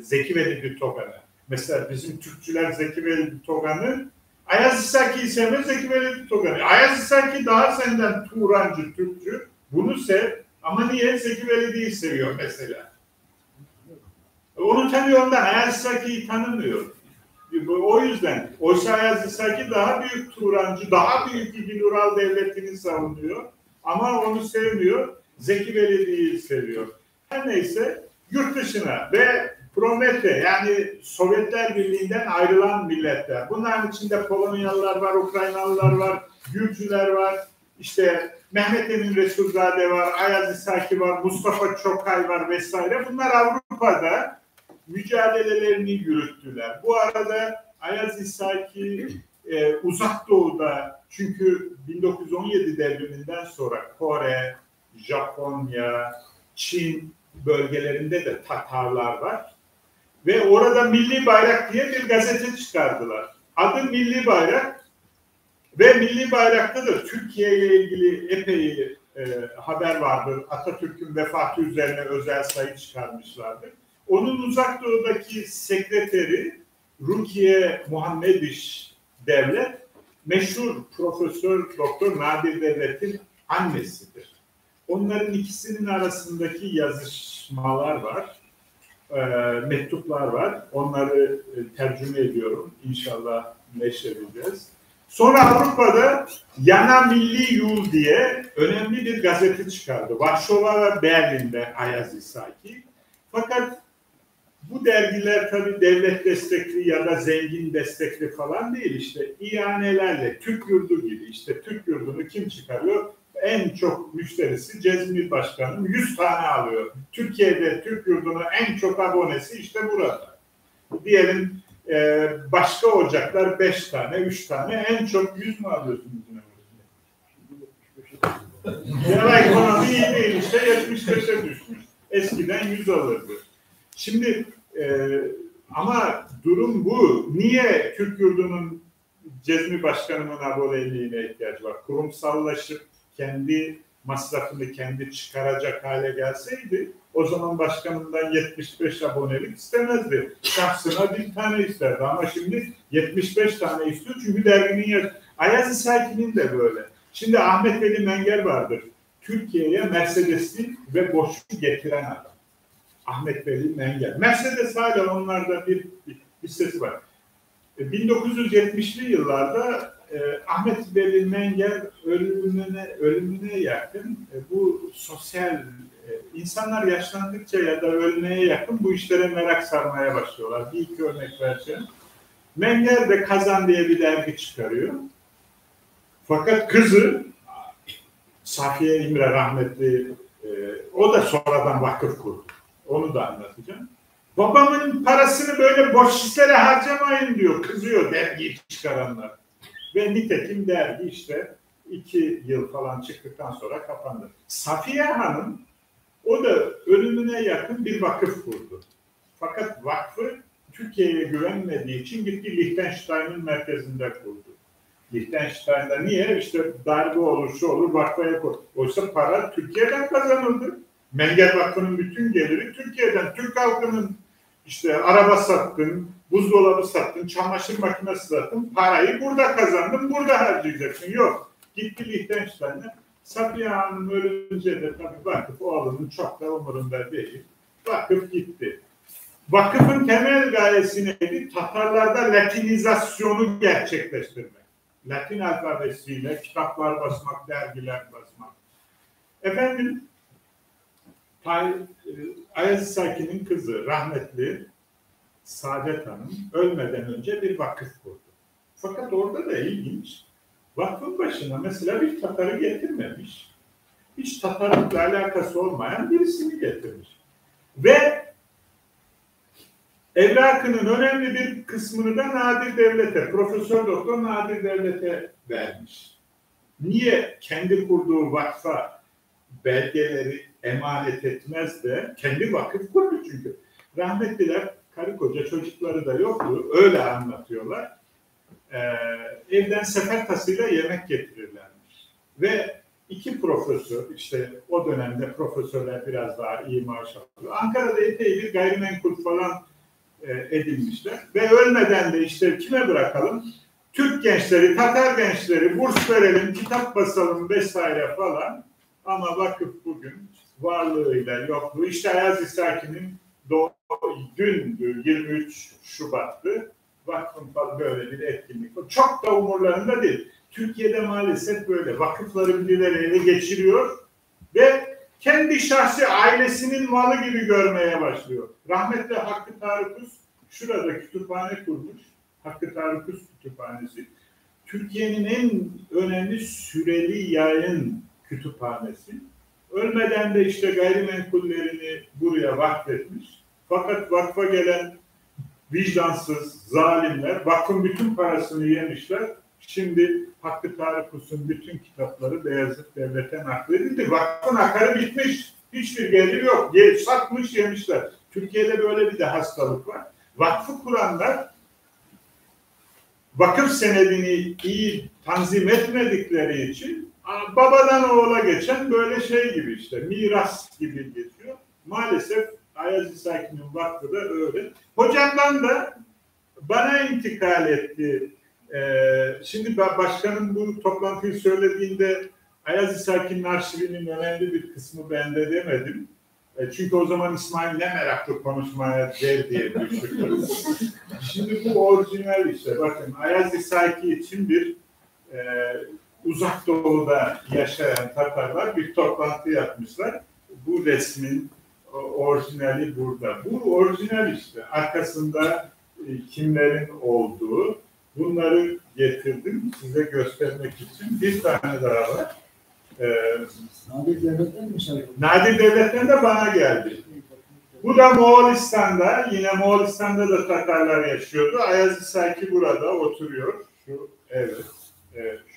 Zeki Velidi Togan'ı. Mesela bizim Türkçüler Zeki Velidi Togan'ı, Ayaz İsaki'yi sevmez, Zeki Velidi Togan'ı. Ayaz İsaki daha senden Turancı, Türkçü. Bunu sev ama niye? Zeki Velidi'yi seviyor mesela. Onu tanıyor ondan. Ayaz İsaki'yi tanımıyor. O yüzden. Oysa Ayaz İsaki daha büyük Turancı, daha büyük İbil Ural devletini savunuyor. Ama onu sevmiyor. Zeki Velidi'yi seviyor. Her neyse yurt dışına ve Promete, yani Sovyetler Birliği'nden ayrılan milletler. Bunların içinde Polonyalılar var, Ukraynalılar var, Gürcüler var, işte Mehmet Emin Resulzade var, Ayaz İshaki var, Mustafa Çokay var vesaire. Bunlar Avrupa'da mücadelelerini yürüttüler. Bu arada Ayaz İshaki Uzak Doğu'da, çünkü 1917 devriminden sonra Kore, Japonya, Çin bölgelerinde de Tatarlar var. Ve orada Milli Bayrak diye bir gazete çıkardılar. Adı Milli Bayrak ve Milli Bayrak'ta da Türkiye ile ilgili epey haber vardır. Atatürk'ün vefatı üzerine özel sayı çıkarmışlardır. Onun Uzak Doğu'daki sekreteri Rukiye Muhammediş Devlet, meşhur Profesör Doktor Nadir Devlet'in annesidir. Onların ikisinin arasındaki yazışmalar var, mektuplar var. Onları tercüme ediyorum. İnşallah neşredeceğiz. Sonra Avrupa'da Yana Milli Yul diye önemli bir gazete çıkardı. Varşova ve Berlin'de Ayaz İshaki. Fakat bu dergiler tabii devlet destekli ya da zengin destekli falan değil. İşte ihanelerle, Türk Yurdu gibi. İşte Türk Yurdu'nu kim çıkarıyor? En çok müşterisi Cezmi Başkan'ın 100 tane alıyor. Türkiye'de Türk Yurdu'nun en çok abonesi işte burada. Diyelim başka ocaklar 5 tane, 3 tane, en çok 100 mü alıyorsunuz? Genel ekonomi iyi değil, işte 75'e düşmüş. Eskiden 100 alırdı. Şimdi ama durum bu. Niye Türk Yurdu'nun Cezmi Başkanı'nın aboneliğine ihtiyacı var? Kurumsallaşıp kendi masrafını kendi çıkaracak hale gelseydi o zaman başkanından 75 abonelik istemezdi. Şahsına bir tane isterdi ama şimdi 75 tane istiyor çünkü derginin Ayaz İshaki'nin de böyle. Şimdi Ahmet Veli Menger vardır. Türkiye'ye Mercedes'i ve Boş'u getiren adam. Ahmet Veli Menger. Mercedes hala onlarda bir hissesi var. 1970'li yıllarda Ahmet Veli Menger ölümüne yakın bu sosyal insanlar yaşlandıkça ya da ölmeye yakın bu işlere merak sarmaya başlıyorlar. Bir iki örnek vereceğim. Menger de Kazan diye bir dergi çıkarıyor. Fakat kızı Safiye İmre rahmetli o da sonradan vakıf kurdu. Onu da anlatacağım. Babamın parasını böyle boş işlere harcamayın diyor. Kızıyor dergiyi çıkaranlar. Ve nitekim dergi işte 2 yıl falan çıktıktan sonra kapandı. Safiye Hanım o da ölümüne yakın bir vakıf kurdu. Fakat vakfı Türkiye'ye güvenmediği için gitti Liechtenstein'in merkezinde kurdu. Liechtenstein'da niye? İşte darbe olur, şu olur, vakfa yapar. Oysa para Türkiye'den kazanıldı. Menger Vakfı'nın bütün geliri Türkiye'den. Türk halkının işte araba sattın, buzdolabı sattın, çamaşır makinesi sattın, parayı burada kazandın, burada harcayacaksın. Yok. Gitti Liechtenstein'e. Safiye Hanım ölünce de tabii vakıf oğlunun çok da umurunda değil. Vakıf gitti. Vakıfın temel gayesi neydi? Tatarlarda Latinizasyonu gerçekleştirmek. Latin alfabesiyle kitaplar basmak, dergiler basmak. Efendim, Ayaz İshaki'nin kızı rahmetli Saadet Hanım ölmeden önce bir vakıf kurdu. Fakat orada da ilginç, vakfın başına mesela bir Tatar'ı getirmemiş. Hiç Tatar'la alakası olmayan birisini getirmiş. Ve evrakının önemli bir kısmını da Nadir Devlet'e, Profesör Doktor Nadir Devlet'e vermiş. Niye kendi kurduğu vakfa belgeleri emanet etmez de kendi vakıf kurdu çünkü. Rahmetliler karı koca çocukları da yoktu. Öyle anlatıyorlar. Evden sefer tasıyla yemek getirirlermiş. Ve 2 profesör, işte o dönemde profesörler biraz daha iyi maaş alıyor. Ankara'da epey bir gayrimenkul falan edinmişler. Ve ölmeden de işte kime bırakalım? Türk gençleri, Tatar gençleri burs verelim, kitap basalım vesaire falan. Ama vakıf bugün varlığıyla yokluğu. İşte Ayaz İshaki'nin dündü, 23 Şubat'tı. Vakfın böyle bir etkinlik. Çok da umurlarında değil. Türkiye'de maalesef böyle vakıfları birileri ele geçiriyor ve kendi şahsi ailesinin malı gibi görmeye başlıyor. Rahmetli Hakkı Tarıkus şurada kütüphane kurmuş. Hakkı Tarıkus Kütüphanesi. Türkiye'nin en önemli süreli yayın kütüphanesi. Ölmeden de işte gayrimenkullerini buraya vakfetmiş. Fakat vakfa gelen vicdansız zalimler vakfın bütün parasını yemişler. Şimdi Hakkı Tarıkus'un bütün kitapları Beyazıt Devlet'e nakledildi. Vakfın akarı bitmiş. Hiçbir geliri yok. Satmış yemişler. Türkiye'de böyle bir de hastalık var. Vakfı kuranlar vakıf senedini iyi tanzim etmedikleri için babadan oğula geçen böyle şey gibi işte miras gibi geçiyor. Maalesef Ayaz İsaki'nin vakfı da öyle. Hocamdan da bana intikal etti. Şimdi başkanım bu toplantıyı söylediğinde Ayaz İsaki'nin arşivinin önemli bir kısmı bende demedim. Çünkü o zaman İsmail ne meraklı konuşmaya der diye düşündüm. Şimdi bu orijinal işte. Bakın Ayaz İsaki için bir Uzak Doğu'da yaşayan Tatarlar bir toplantı yapmışlar. Bu resmin orijinali burada. Bu orijinal işte. Arkasında kimlerin olduğu. Bunları getirdim size göstermek için. Bir tane daha var. Nadir Devlet'ten mi sayılır? Nadir Devlet'ten de bana geldi. Bu da Moğolistan'da. Yine Moğolistan'da da Tatarlar yaşıyordu. Ayaz İsaki burada oturuyor. Evet.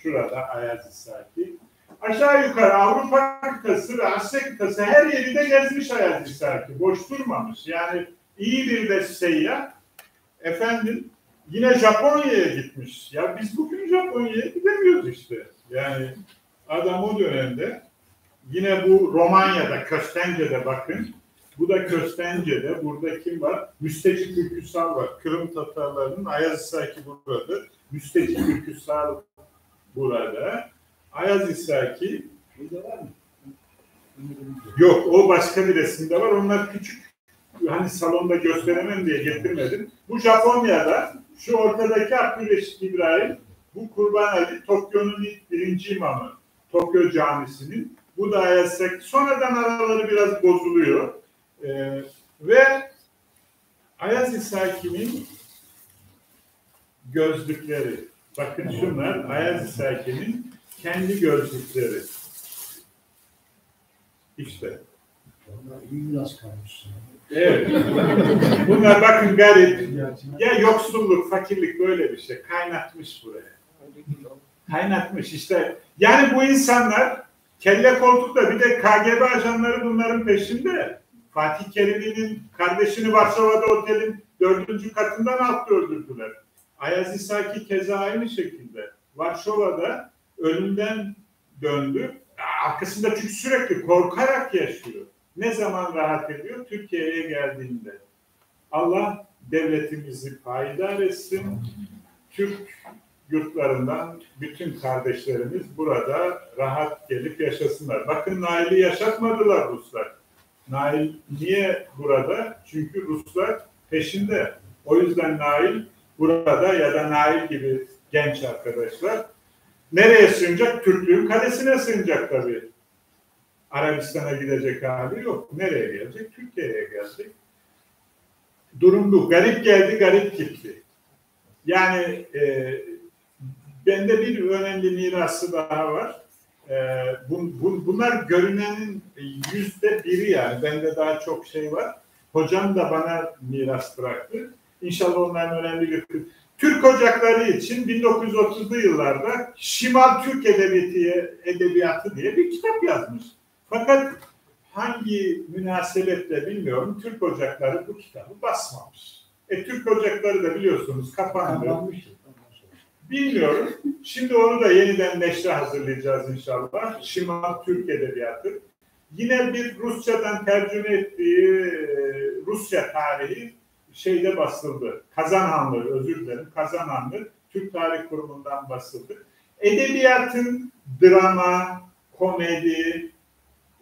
Şurada Ayaz İsaki. Aşağı yukarı Avrupa kıtası ve Asya kıtası her yeri de gezmiş Ayaz İsaki. Boş durmamış. Yani iyi bir de seyyah. Efendim yine Japonya'ya gitmiş. Ya biz bugün Japonya'ya gidemiyoruz işte. Yani adam o dönemde yine bu Romanya'da, Köstence'de bakın. Bu da Köstence'de. Burada kim var? Müstecip Ülküsal var. Kırım Tatarlarının Ayaz İsaki burada. Müstecip Ülküsal burada. Ayaz İsaki. Burada var mı? Yok, o başka bir resimde var. Onlar küçük. Hani salonda gösteremem diye getirmedim. Bu Japonya'da şu ortadaki Abdülreşit İbrahim, bu Kurban Ali, Tokyo'nun ilk birinci imamı. Tokyo Camisi'nin. Bu da Ayaz İsaki. Sonradan araları biraz bozuluyor. Ve Ayaz İsaki'nin gözlükleri. Bakın şunlar Ayaz İsaki'nin kendi gözlükleri. İşte. Onlar iyi biraz kalmış. Evet. Bunlar bakın garip. Ya yoksulluk, fakirlik böyle bir şey. Kaynatmış buraya. Kaynatmış işte. Yani bu insanlar kelle koltukta bir de KGB ajanları bunların peşinde. Fatih Kerimi'nin kardeşini Varşova'da otelin 4. katından attı öldürdüler. Ayaz İsaki keza aynı şekilde. Varşova'da ölümden döndü. Arkasında çünkü sürekli korkarak yaşıyor. Ne zaman rahat ediyor? Türkiye'ye geldiğinde. Allah devletimizi payidar etsin. Türk yurtlarından bütün kardeşlerimiz burada rahat gelip yaşasınlar. Bakın Nail'i yaşatmadılar Ruslar. Nail niye burada? Çünkü Ruslar peşinde. O yüzden Nail burada ya da Nail gibi genç arkadaşlar nereye sığınacak? Türklüğün kalesine sığınacak tabii. Arabistan'a gidecek hali yok. Nereye gelecek? Türkiye'ye gelecek. Durum bu. Garip geldi, garip gitti. Yani bende bir önemli mirası daha var. Bunlar görünenin %1'i yani. Bende daha çok şey var. Hocam da bana miras bıraktı. İnşallah onların önemli bir Türk ocakları için 1930'lu yıllarda Şimal Türk Edebiyatı diye bir kitap yazmış. Fakat hangi münasebetle bilmiyorum Türk ocakları bu kitabı basmamış. Türk ocakları da biliyorsunuz kapandı. Bilmiyorum. Şimdi onu da yeniden neşre hazırlayacağız inşallah. Şimal Türk Edebiyatı. Yine bir Rusçadan tercüme ettiği Rusya tarihi şeyde basıldı. Kazanhanlı, özür dilerim. Kazanhanlı Türk Tarih Kurumu'ndan basıldı. Edebiyatın drama, komedi,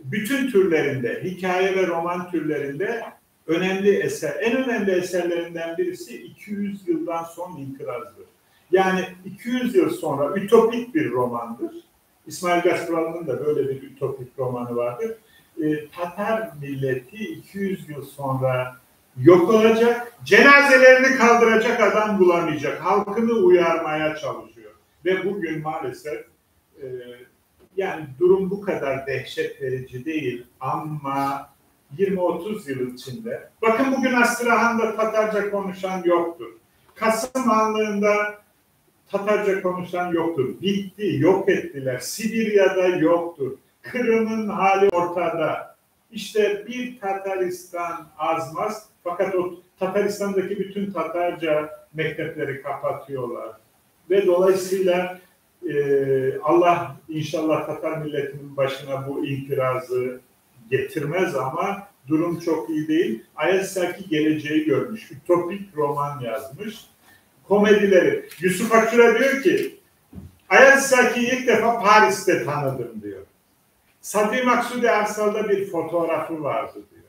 bütün türlerinde, hikaye ve roman türlerinde önemli eser. En önemli eserlerinden birisi 200 yıldan son İnkiraz'dır. Yani 200 yıl sonra ütopik bir romandır. İsmail Gasparalı'nın da böyle bir ütopik romanı vardır. Tatar milleti 200 yıl sonra yok olacak, cenazelerini kaldıracak adam bulamayacak, halkını uyarmaya çalışıyor. Ve bugün maalesef yani durum bu kadar dehşet verici değil ama 20-30 yıl içinde, bakın bugün Astrahan'da Tatarca konuşan yoktur. Kasım Hanlığı'nda Tatarca konuşan yoktur. Bitti, yok ettiler. Sibirya'da yoktur. Kırım'ın hali ortada. İşte bir Tataristan azmaz. Fakat o Tataristan'daki bütün Tatarca mektepleri kapatıyorlar. Ve dolayısıyla Allah inşallah Tatar milletinin başına bu itirazı getirmez ama durum çok iyi değil. Ayaz Saki geleceği görmüş. Ütopik roman yazmış. Komedileri. Yusuf Akçura diyor ki Ayaz Saki'yi ilk defa Paris'te tanıdım diyor. Sadri Maksudi Arsal'da bir fotoğrafı vardı diyor.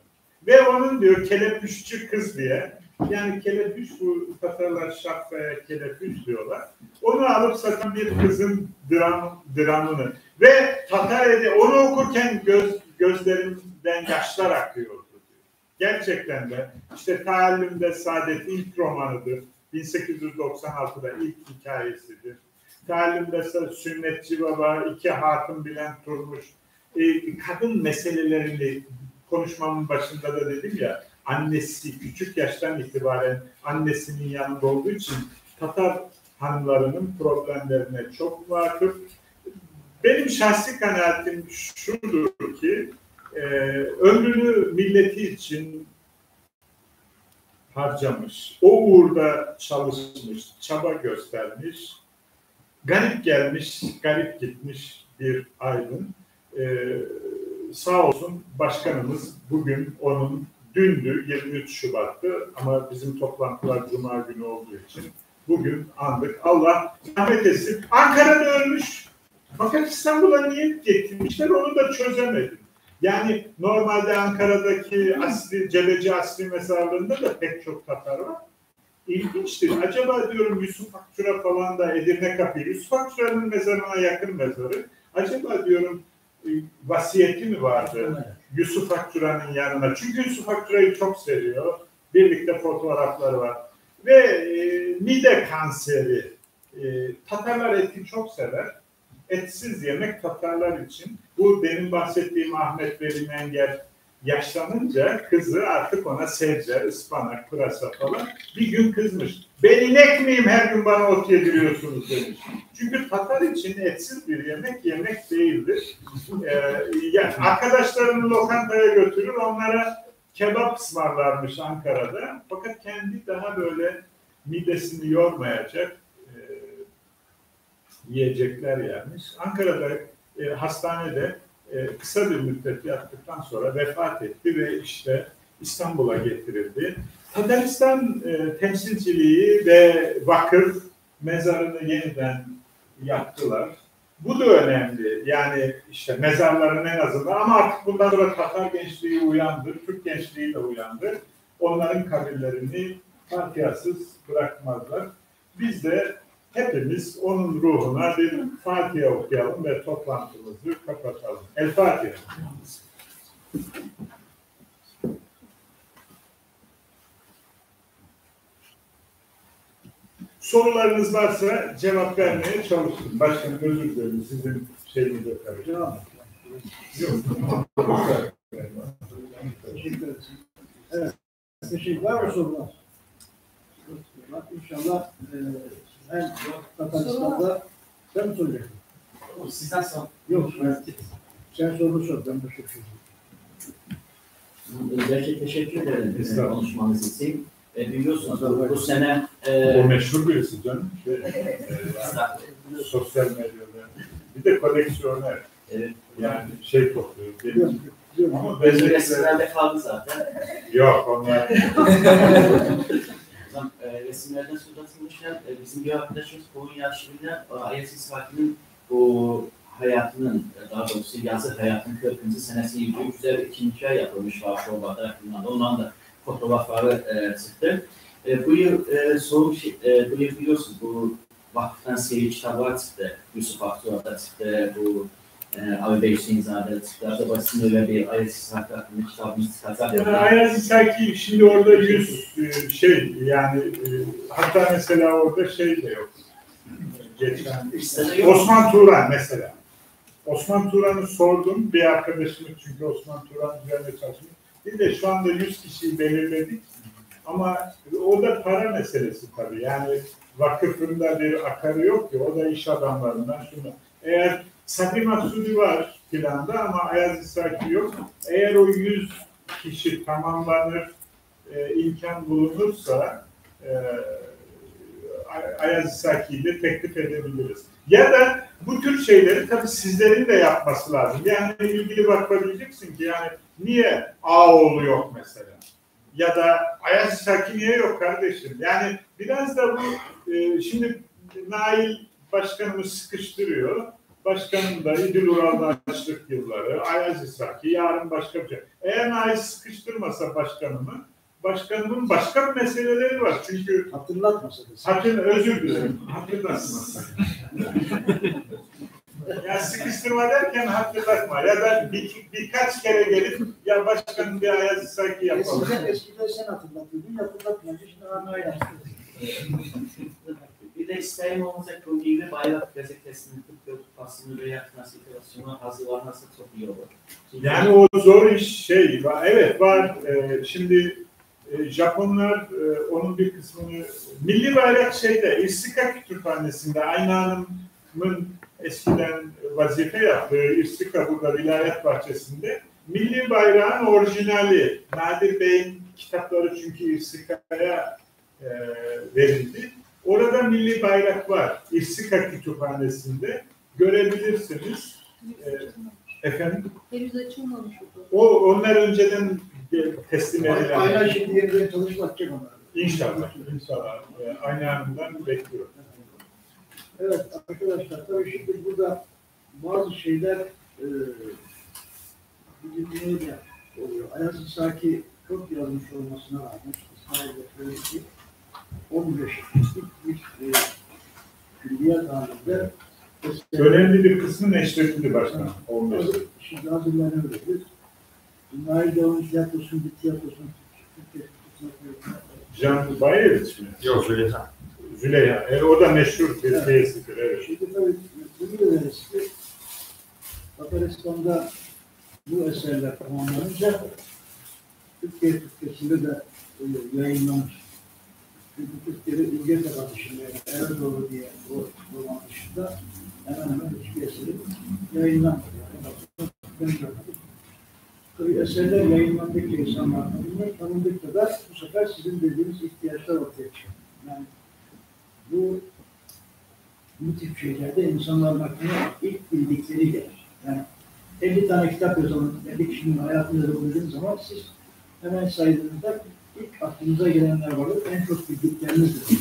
Ve onun diyor kelepüşçü kız diye, yani kelepüş, bu Tatarlar şapkaya kelepüş diyorlar. Onu alıp satan bir kızın dramını. Ve Tatar onu okurken gözlerimden yaşlar akıyordu diyor. Gerçekten de işte Taallüm'de Saadet ilk romanıdır. 1896'da ilk hikayesidir. Taallüm'de Sünnetçi Baba, iki hatun Bülent Turmuş. Kadın meselelerini konuşmamın başında da dedim ya, annesi küçük yaştan itibaren annesinin yanında olduğu için Tatar hanımlarının problemlerine çok vakıf. Benim şahsi kanaatim şudur ki ömrünü milleti için harcamış, o uğurda çalışmış, çaba göstermiş, garip gelmiş, garip gitmiş bir aydın. Sağ olsun başkanımız bugün onun, dündü 23 Şubat'tı ama bizim toplantılar Cuma günü olduğu için bugün andık. Allah rahmet etsin. Ankara'da ölmüş. Fakat İstanbul'a niye getirmişler onu da çözemedim. Yani normalde Ankara'daki Cebeci Asli mezarlığında da pek çok Tatar var. İlginçtir. Acaba diyorum Yusuf Akçura falan da Edirne Kapı, Yusuf Akçura'nın mezarına yakın mezarı. Acaba diyorum vasiyeti mi vardı Yusuf Akçura'nın yanına? Çünkü Yusuf Akçura'yı çok seviyor. Birlikte fotoğrafları var. Ve mide kanseri. Tatarlar eti çok sever. Etsiz yemek Tatarlar için. Bu benim bahsettiğim Ahmet Veli Menger yaşlanınca kızı artık ona sebze, ıspanak, pırasa falan bir gün kızmış. Ben inek miyim her gün bana ot yediriyorsunuz demiş. Çünkü Tatar için etsiz bir yemek değildir. Yani arkadaşlarını lokantaya götürür, onlara kebap ısmarlarmış Ankara'da. Fakat kendi daha böyle midesini yormayacak yiyecekler yermiş. Ankara'da hastanede kısa bir müddet yattıktan sonra vefat etti ve işte İstanbul'a getirildi. Tataristan temsilciliği ve vakıf mezarını yeniden yaptılar. Bu da önemli. Yani işte mezarların en azından ama artık bundan sonra Tatar gençliği uyandı, Türk gençliği de uyandı. Onların kabirlerini fatihasız bırakmazlar. Biz de hepimiz onun ruhuna bir Fatiha okuyalım ve toplantımızı kapatalım. El Fatiha. Sorularınız varsa cevap vermeye çalışın. Başkanım özür dilerim. Sizin şeyinize karıştırdım. Yok. Teşekkür ederim. Evet. Teşekkürler ve sorular. İnşallah hem Tataristan'da sen mi soracaksın? Sizden sonra. Yok, sen sorunu sor. Ben de Özellikle teşekkür ederim konuşmanız için. Biliyorsunuz bu sene... O meşhur birisi canım. Sosyal medyada. Bir de koleksiyoner. Evet. Yani şey topluyor. Ama böyle resimlerde kaldı zaten. Yok onlar. Resimlerden söz atılmışken bizim bir arkadaşımız Konya Arşivi'nde Ayas Saki'nin bu hayatının, daha doğrusu yazı hayatının 40. senesi ilgili güzel bir hikaye yapılmış Varşova'da. Ondan da fotoğrafları çıktı. Bu yıl biliyorsunuz bu vakıftan seri kitaplar çıktı. Yusuf Akçura'da çıktı, bu Abi Beyşinzade'de çıkardı. Basın öyle bir Ayas İshak hakkında kitabımız çıkarsa. Yani Ayas İshak'i şimdi orada 100 yani hatta mesela orada şey de yok. Geçen Osman Turan mesela. Osman Turan'ı sordum bir arkadaşımız çünkü Osman Turan üzerinde çalışmış. Bir de şu anda 100 kişiyi belirledik ama o da para meselesi tabii. Yani vakıfında bir akarı yok ki o da iş adamlarından şunu. Eğer Sadri Maksudi var planda ama Ayaz İshak'i yok. Eğer o 100 kişi tamamlanır, imkan bulunursa Ayaz İshak'i de teklif edebiliriz. Ya da bu tür şeyleri tabii sizlerin de yapması lazım. Yani ilgili bakabileceksin ki yani niye Ağoğlu yok mesela? Ya da Ayaz İshak'i niye yok kardeşim? Yani biraz da bu şimdi Nail Başkanımız sıkıştırıyor. Başkanım da İdil Ural'da açlık yılları, Ayaz İshak'i, yarın başka bir şey. Eğer Nail sıkıştırmasa başkanımın başka meseleleri var. Çünkü Hatırlatmasa özür dilerim. Hatırlatmasa. Yani sıkıştırma derken hatırlatma. Ya da birkaç kere gelip ya başkanım bir Ayaz İshak'i yapalım. Eskiden sen hatırlatıyordun, hatırlatmayınca şimdi Nail Bir de isteğim olacak bu gibi Bayrak Gazetesi'nin tıpkı basını veya klasifikasyonu hazırlanması çok iyi olur. Yani o zor iş evet var. Şimdi Japonlar onun bir kısmını milli bayrak İrsika Kütüphanesi'nde Ayna Hanım'ın eskiden vazife yaptığı İrsika burada Vilayet Bahçesi'nde milli bayrağın orijinali Nadir Bey'in kitapları çünkü İrsika'ya verildi. Orada milli bayrak var. İrsika Kütüphanesi'nde görebilirsiniz. Efendim? Henüz açılmamış o. Onlar önceden teslim edilen. Aynen şimdi yeniden çalışmak onlar. İnşallah. Ayna Hanım'dan bekliyorum. Evet arkadaşlar tabii şimdi burada bazı şeyler bilinmeye de oluyor. Ayaz İshak'i çok yazmış olmasına rağmen İsmail Bey'in 15 bir külliyat halinde önemli bir kısmı neşredildi başkanım. Şimdi hazırlanıyoruz. Nail Doğan'ın tiyatrosunun bir tiyatrosunun Can Bayeviç mi? Yok Züleyha. Züleyha. O da meşhur bir piyesidir. Evet. Şimdi tabii bunu da verirse Tataristan'da bu eserler tamamlanınca Türkiye Türkçesi'nde de yayınlanır. Çünkü Türkiye'de İlgete Batışı'nda Ereğli diye o roman dışında hemen hemen hiçbir eserin yayınlanmadı. Tabii eserler yayınlandıkça insanlar tanındıkça da bu sefer sizin dediğiniz ihtiyaçlar ortaya çıkıyor. Yani bu tip şeylerde insanların aklına ilk bildikleri gelir. Yani 50 tane kitap yazalım, 50 kişinin hayatını yazabildiğiniz zaman siz hemen saydığınızda ilk aklınıza gelenler vardır, en çok bildiklerinizdir.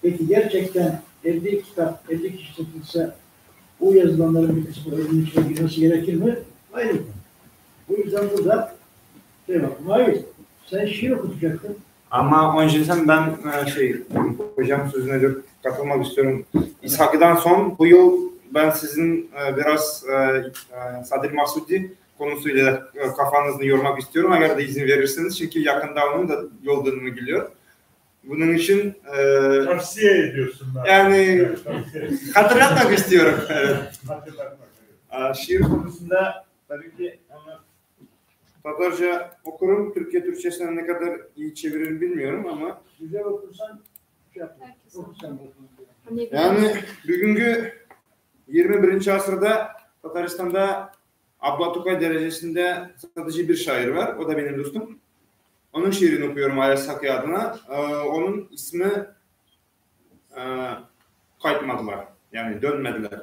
Peki gerçekten 50 kitap, 50 kişi seçilse o yazılanların bir kısmı ölümün içine girmesi gerekir mi? Hayır. Bu yüzden burada hayır, sen şiir okutacaktın. Ama önceden ben hocam sözüne de katılmak istiyorum. İshak'dan son bu yıl ben sizin biraz Sadri Maksudi konusuyla kafanızı yormak istiyorum. Eğer de izin verirseniz çünkü yakında onun da yol dönümü geliyor. Bunun için tavsiye ediyorsun. Yani evet, hatırlatmak istiyorum. Hatırlatmak. Şiir konusunda tabii ki Tatarca okurum. Türkiye Türkçesinden ne kadar iyi çevirir bilmiyorum ama Güzel okursan okursan. Yani bugünkü 21. asırda Tataristan'da Abla Tukay derecesinde satıcı bir şair var. O da benim dostum. Onun şiirini okuyorum Ayaz İshak adına. Onun ismi kayıtmadılar. Yani dönmediler.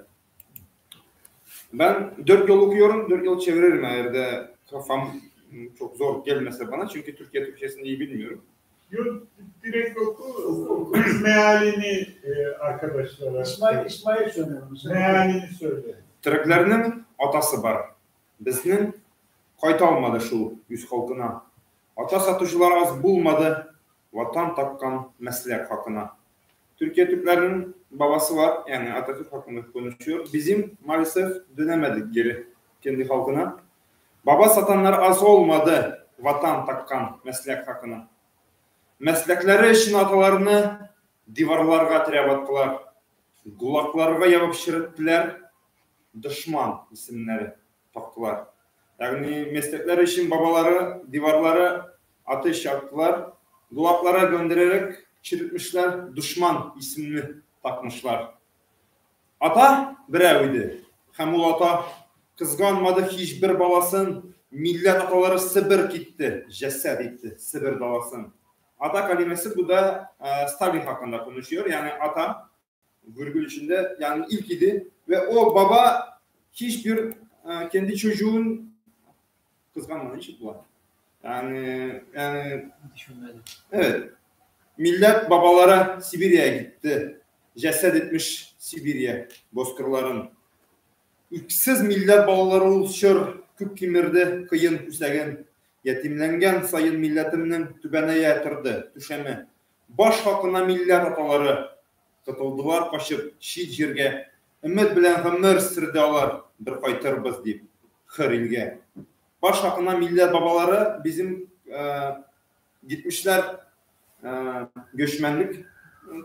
Ben 4 yıl okuyorum. 4 yıl çeviririm eğer de kafam çok zor gelmese bana. Çünkü Türkiye Türkçesini iyi bilmiyorum. Yok, direkt oku. Mealini arkadaşlara. İsmail söylüyorum. Mealini söyle. Türklerinin atası var. Bizning kayta almadı şu yüz halkına. Ata satıcılar az bulmadı. Vatan takkan meslek hakkına. Türkiye Türklerinin babası var. Yani Atatürk hakkında konuşuyor. Bizim maalesef dönemedik geri kendi halkına. Baba satanlar az olmadı vatan takkan meslek hakkına. Meslekleri için atalarını divarlarga tirab attılar. Kulaklarga yapıp şirettiler. Düşman isimleri taktılar. Yani meslekleri için babaları divarlara ateş yaptılar. Kulaklara göndererek çürütmüşler. Düşman ismini takmışlar. Ata bireviydi. Hem ul ata kızganmadı hiçbir balasın. Millet ataları Sibir gitti. Ceset etti Sibir dalasın. Ata kelimesi bu da Stalin hakkında konuşuyor. Yani ata virgül içinde yani ilk idi ve o baba hiçbir kendi çocuğun kızganmadığı için bu. Yani evet. Millet babalara Sibirya'ya gitti. Ceset etmiş Sibirya bozkırların. Üksüz millet balaları oluşur. Küp kimirdi, kıyın küsegin. Yetimlengen sayın milletiminin tübene yatırdı, düşemi. Baş hakkına millet ataları tutuldular kaçıp şiit jirge. Ümmet bilen hımır sırdalar bir kaytırбыз deyip hır ilge. Baş hakkına millet babaları bizim gitmişler göçmenlik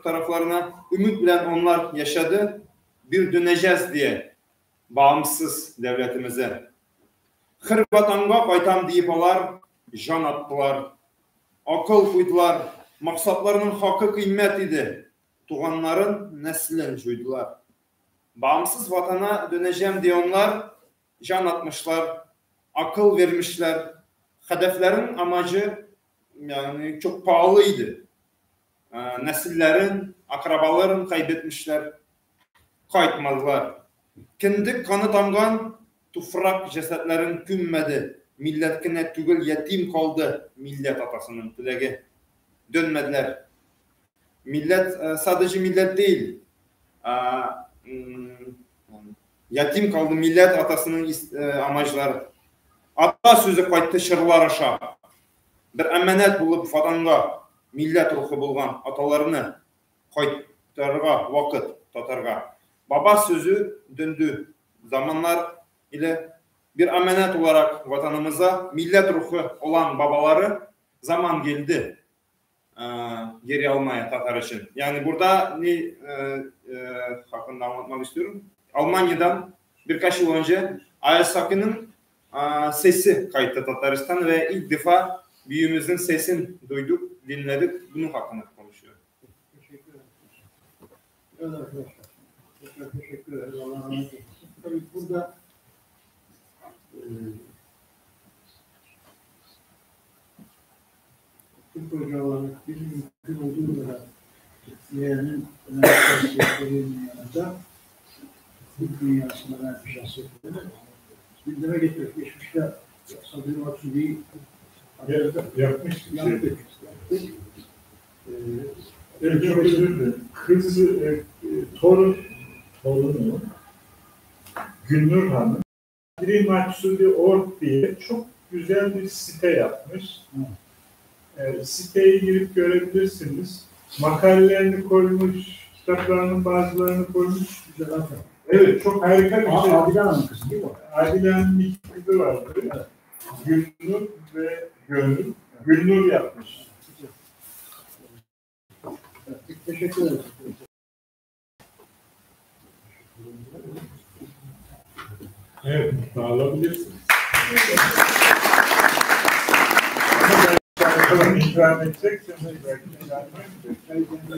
taraflarına. Ümit bilen onlar yaşadı. Bir döneceğiz diye bağımsız devletimize. Hır vatanga kaytam deyip alar, can attılar. Akıl koydular. Maksatlarının hakkı kıymet idi. Tuğanların neslini juydular. Bağımsız vatana döneceğim diye onlar can atmışlar. Akıl vermişler. Hedeflerin amacı yani çok pahalıydı. Nesillerin, akrabaların kaybetmişler. Kayıtmadılar. Kendi kanı damgan tufrak cesetlerin kümmedi. Milletkine tügül yetim kaldı. Millet atasının tülegi. Dönmediler. Millet sadece millet değil. Yetim kaldı millet atasının amaçları. Ata sözü kayıttı şırlar aşağı. Bir emanet bulup vatanga millet ruhu bulgan atalarını kayıtlarga vakit tatarga. Baba sözü döndü. Zamanlar ile bir emanet olarak vatanımıza millet ruhu olan babaları zaman geldi geri almaya Tatar için. Yani burada ne hakkında anlatmak istiyorum. Almanya'dan birkaç yıl önce Ayas Hakkı'nın sesi kayıttı Tataristan ve ilk defa büyüğümüzün sesini duyduk, dinledik. Bunun hakkında konuşuyor. Teşekkür ederim. Evet arkadaşlar. Tekrar teşekkür ederiz. Allah razı olsun. Tabii burada Türk Hoca olarak bizim mümkün olduğu kadar Türkiye'nin önemli şahsiyetlerinin yanında Türk dünyasında önemli şahsiyetleri gündeme getiriyoruz. Geçmişte Sadir Maksudi'yi yapmıştık. yaptık. Evet, çok özür dilerim. Kızı, torunu Gülnur Hanım Sadri Maksudi Org diye çok güzel bir site yapmış. Siteye girip görebilirsiniz. Makalelerini koymuş, kitaplarının bazılarını koymuş. Güzel haber. Evet, çok harika bir şey. Adile Hanım kızı değil mi? Adile Hanım'ın iki kızı vardı. Evet. Gülnur ve Gönül. Gülnur yapmış. Evet, teşekkür ederiz. Evet, dağılabilirsiniz. İkram edeceksiniz belki.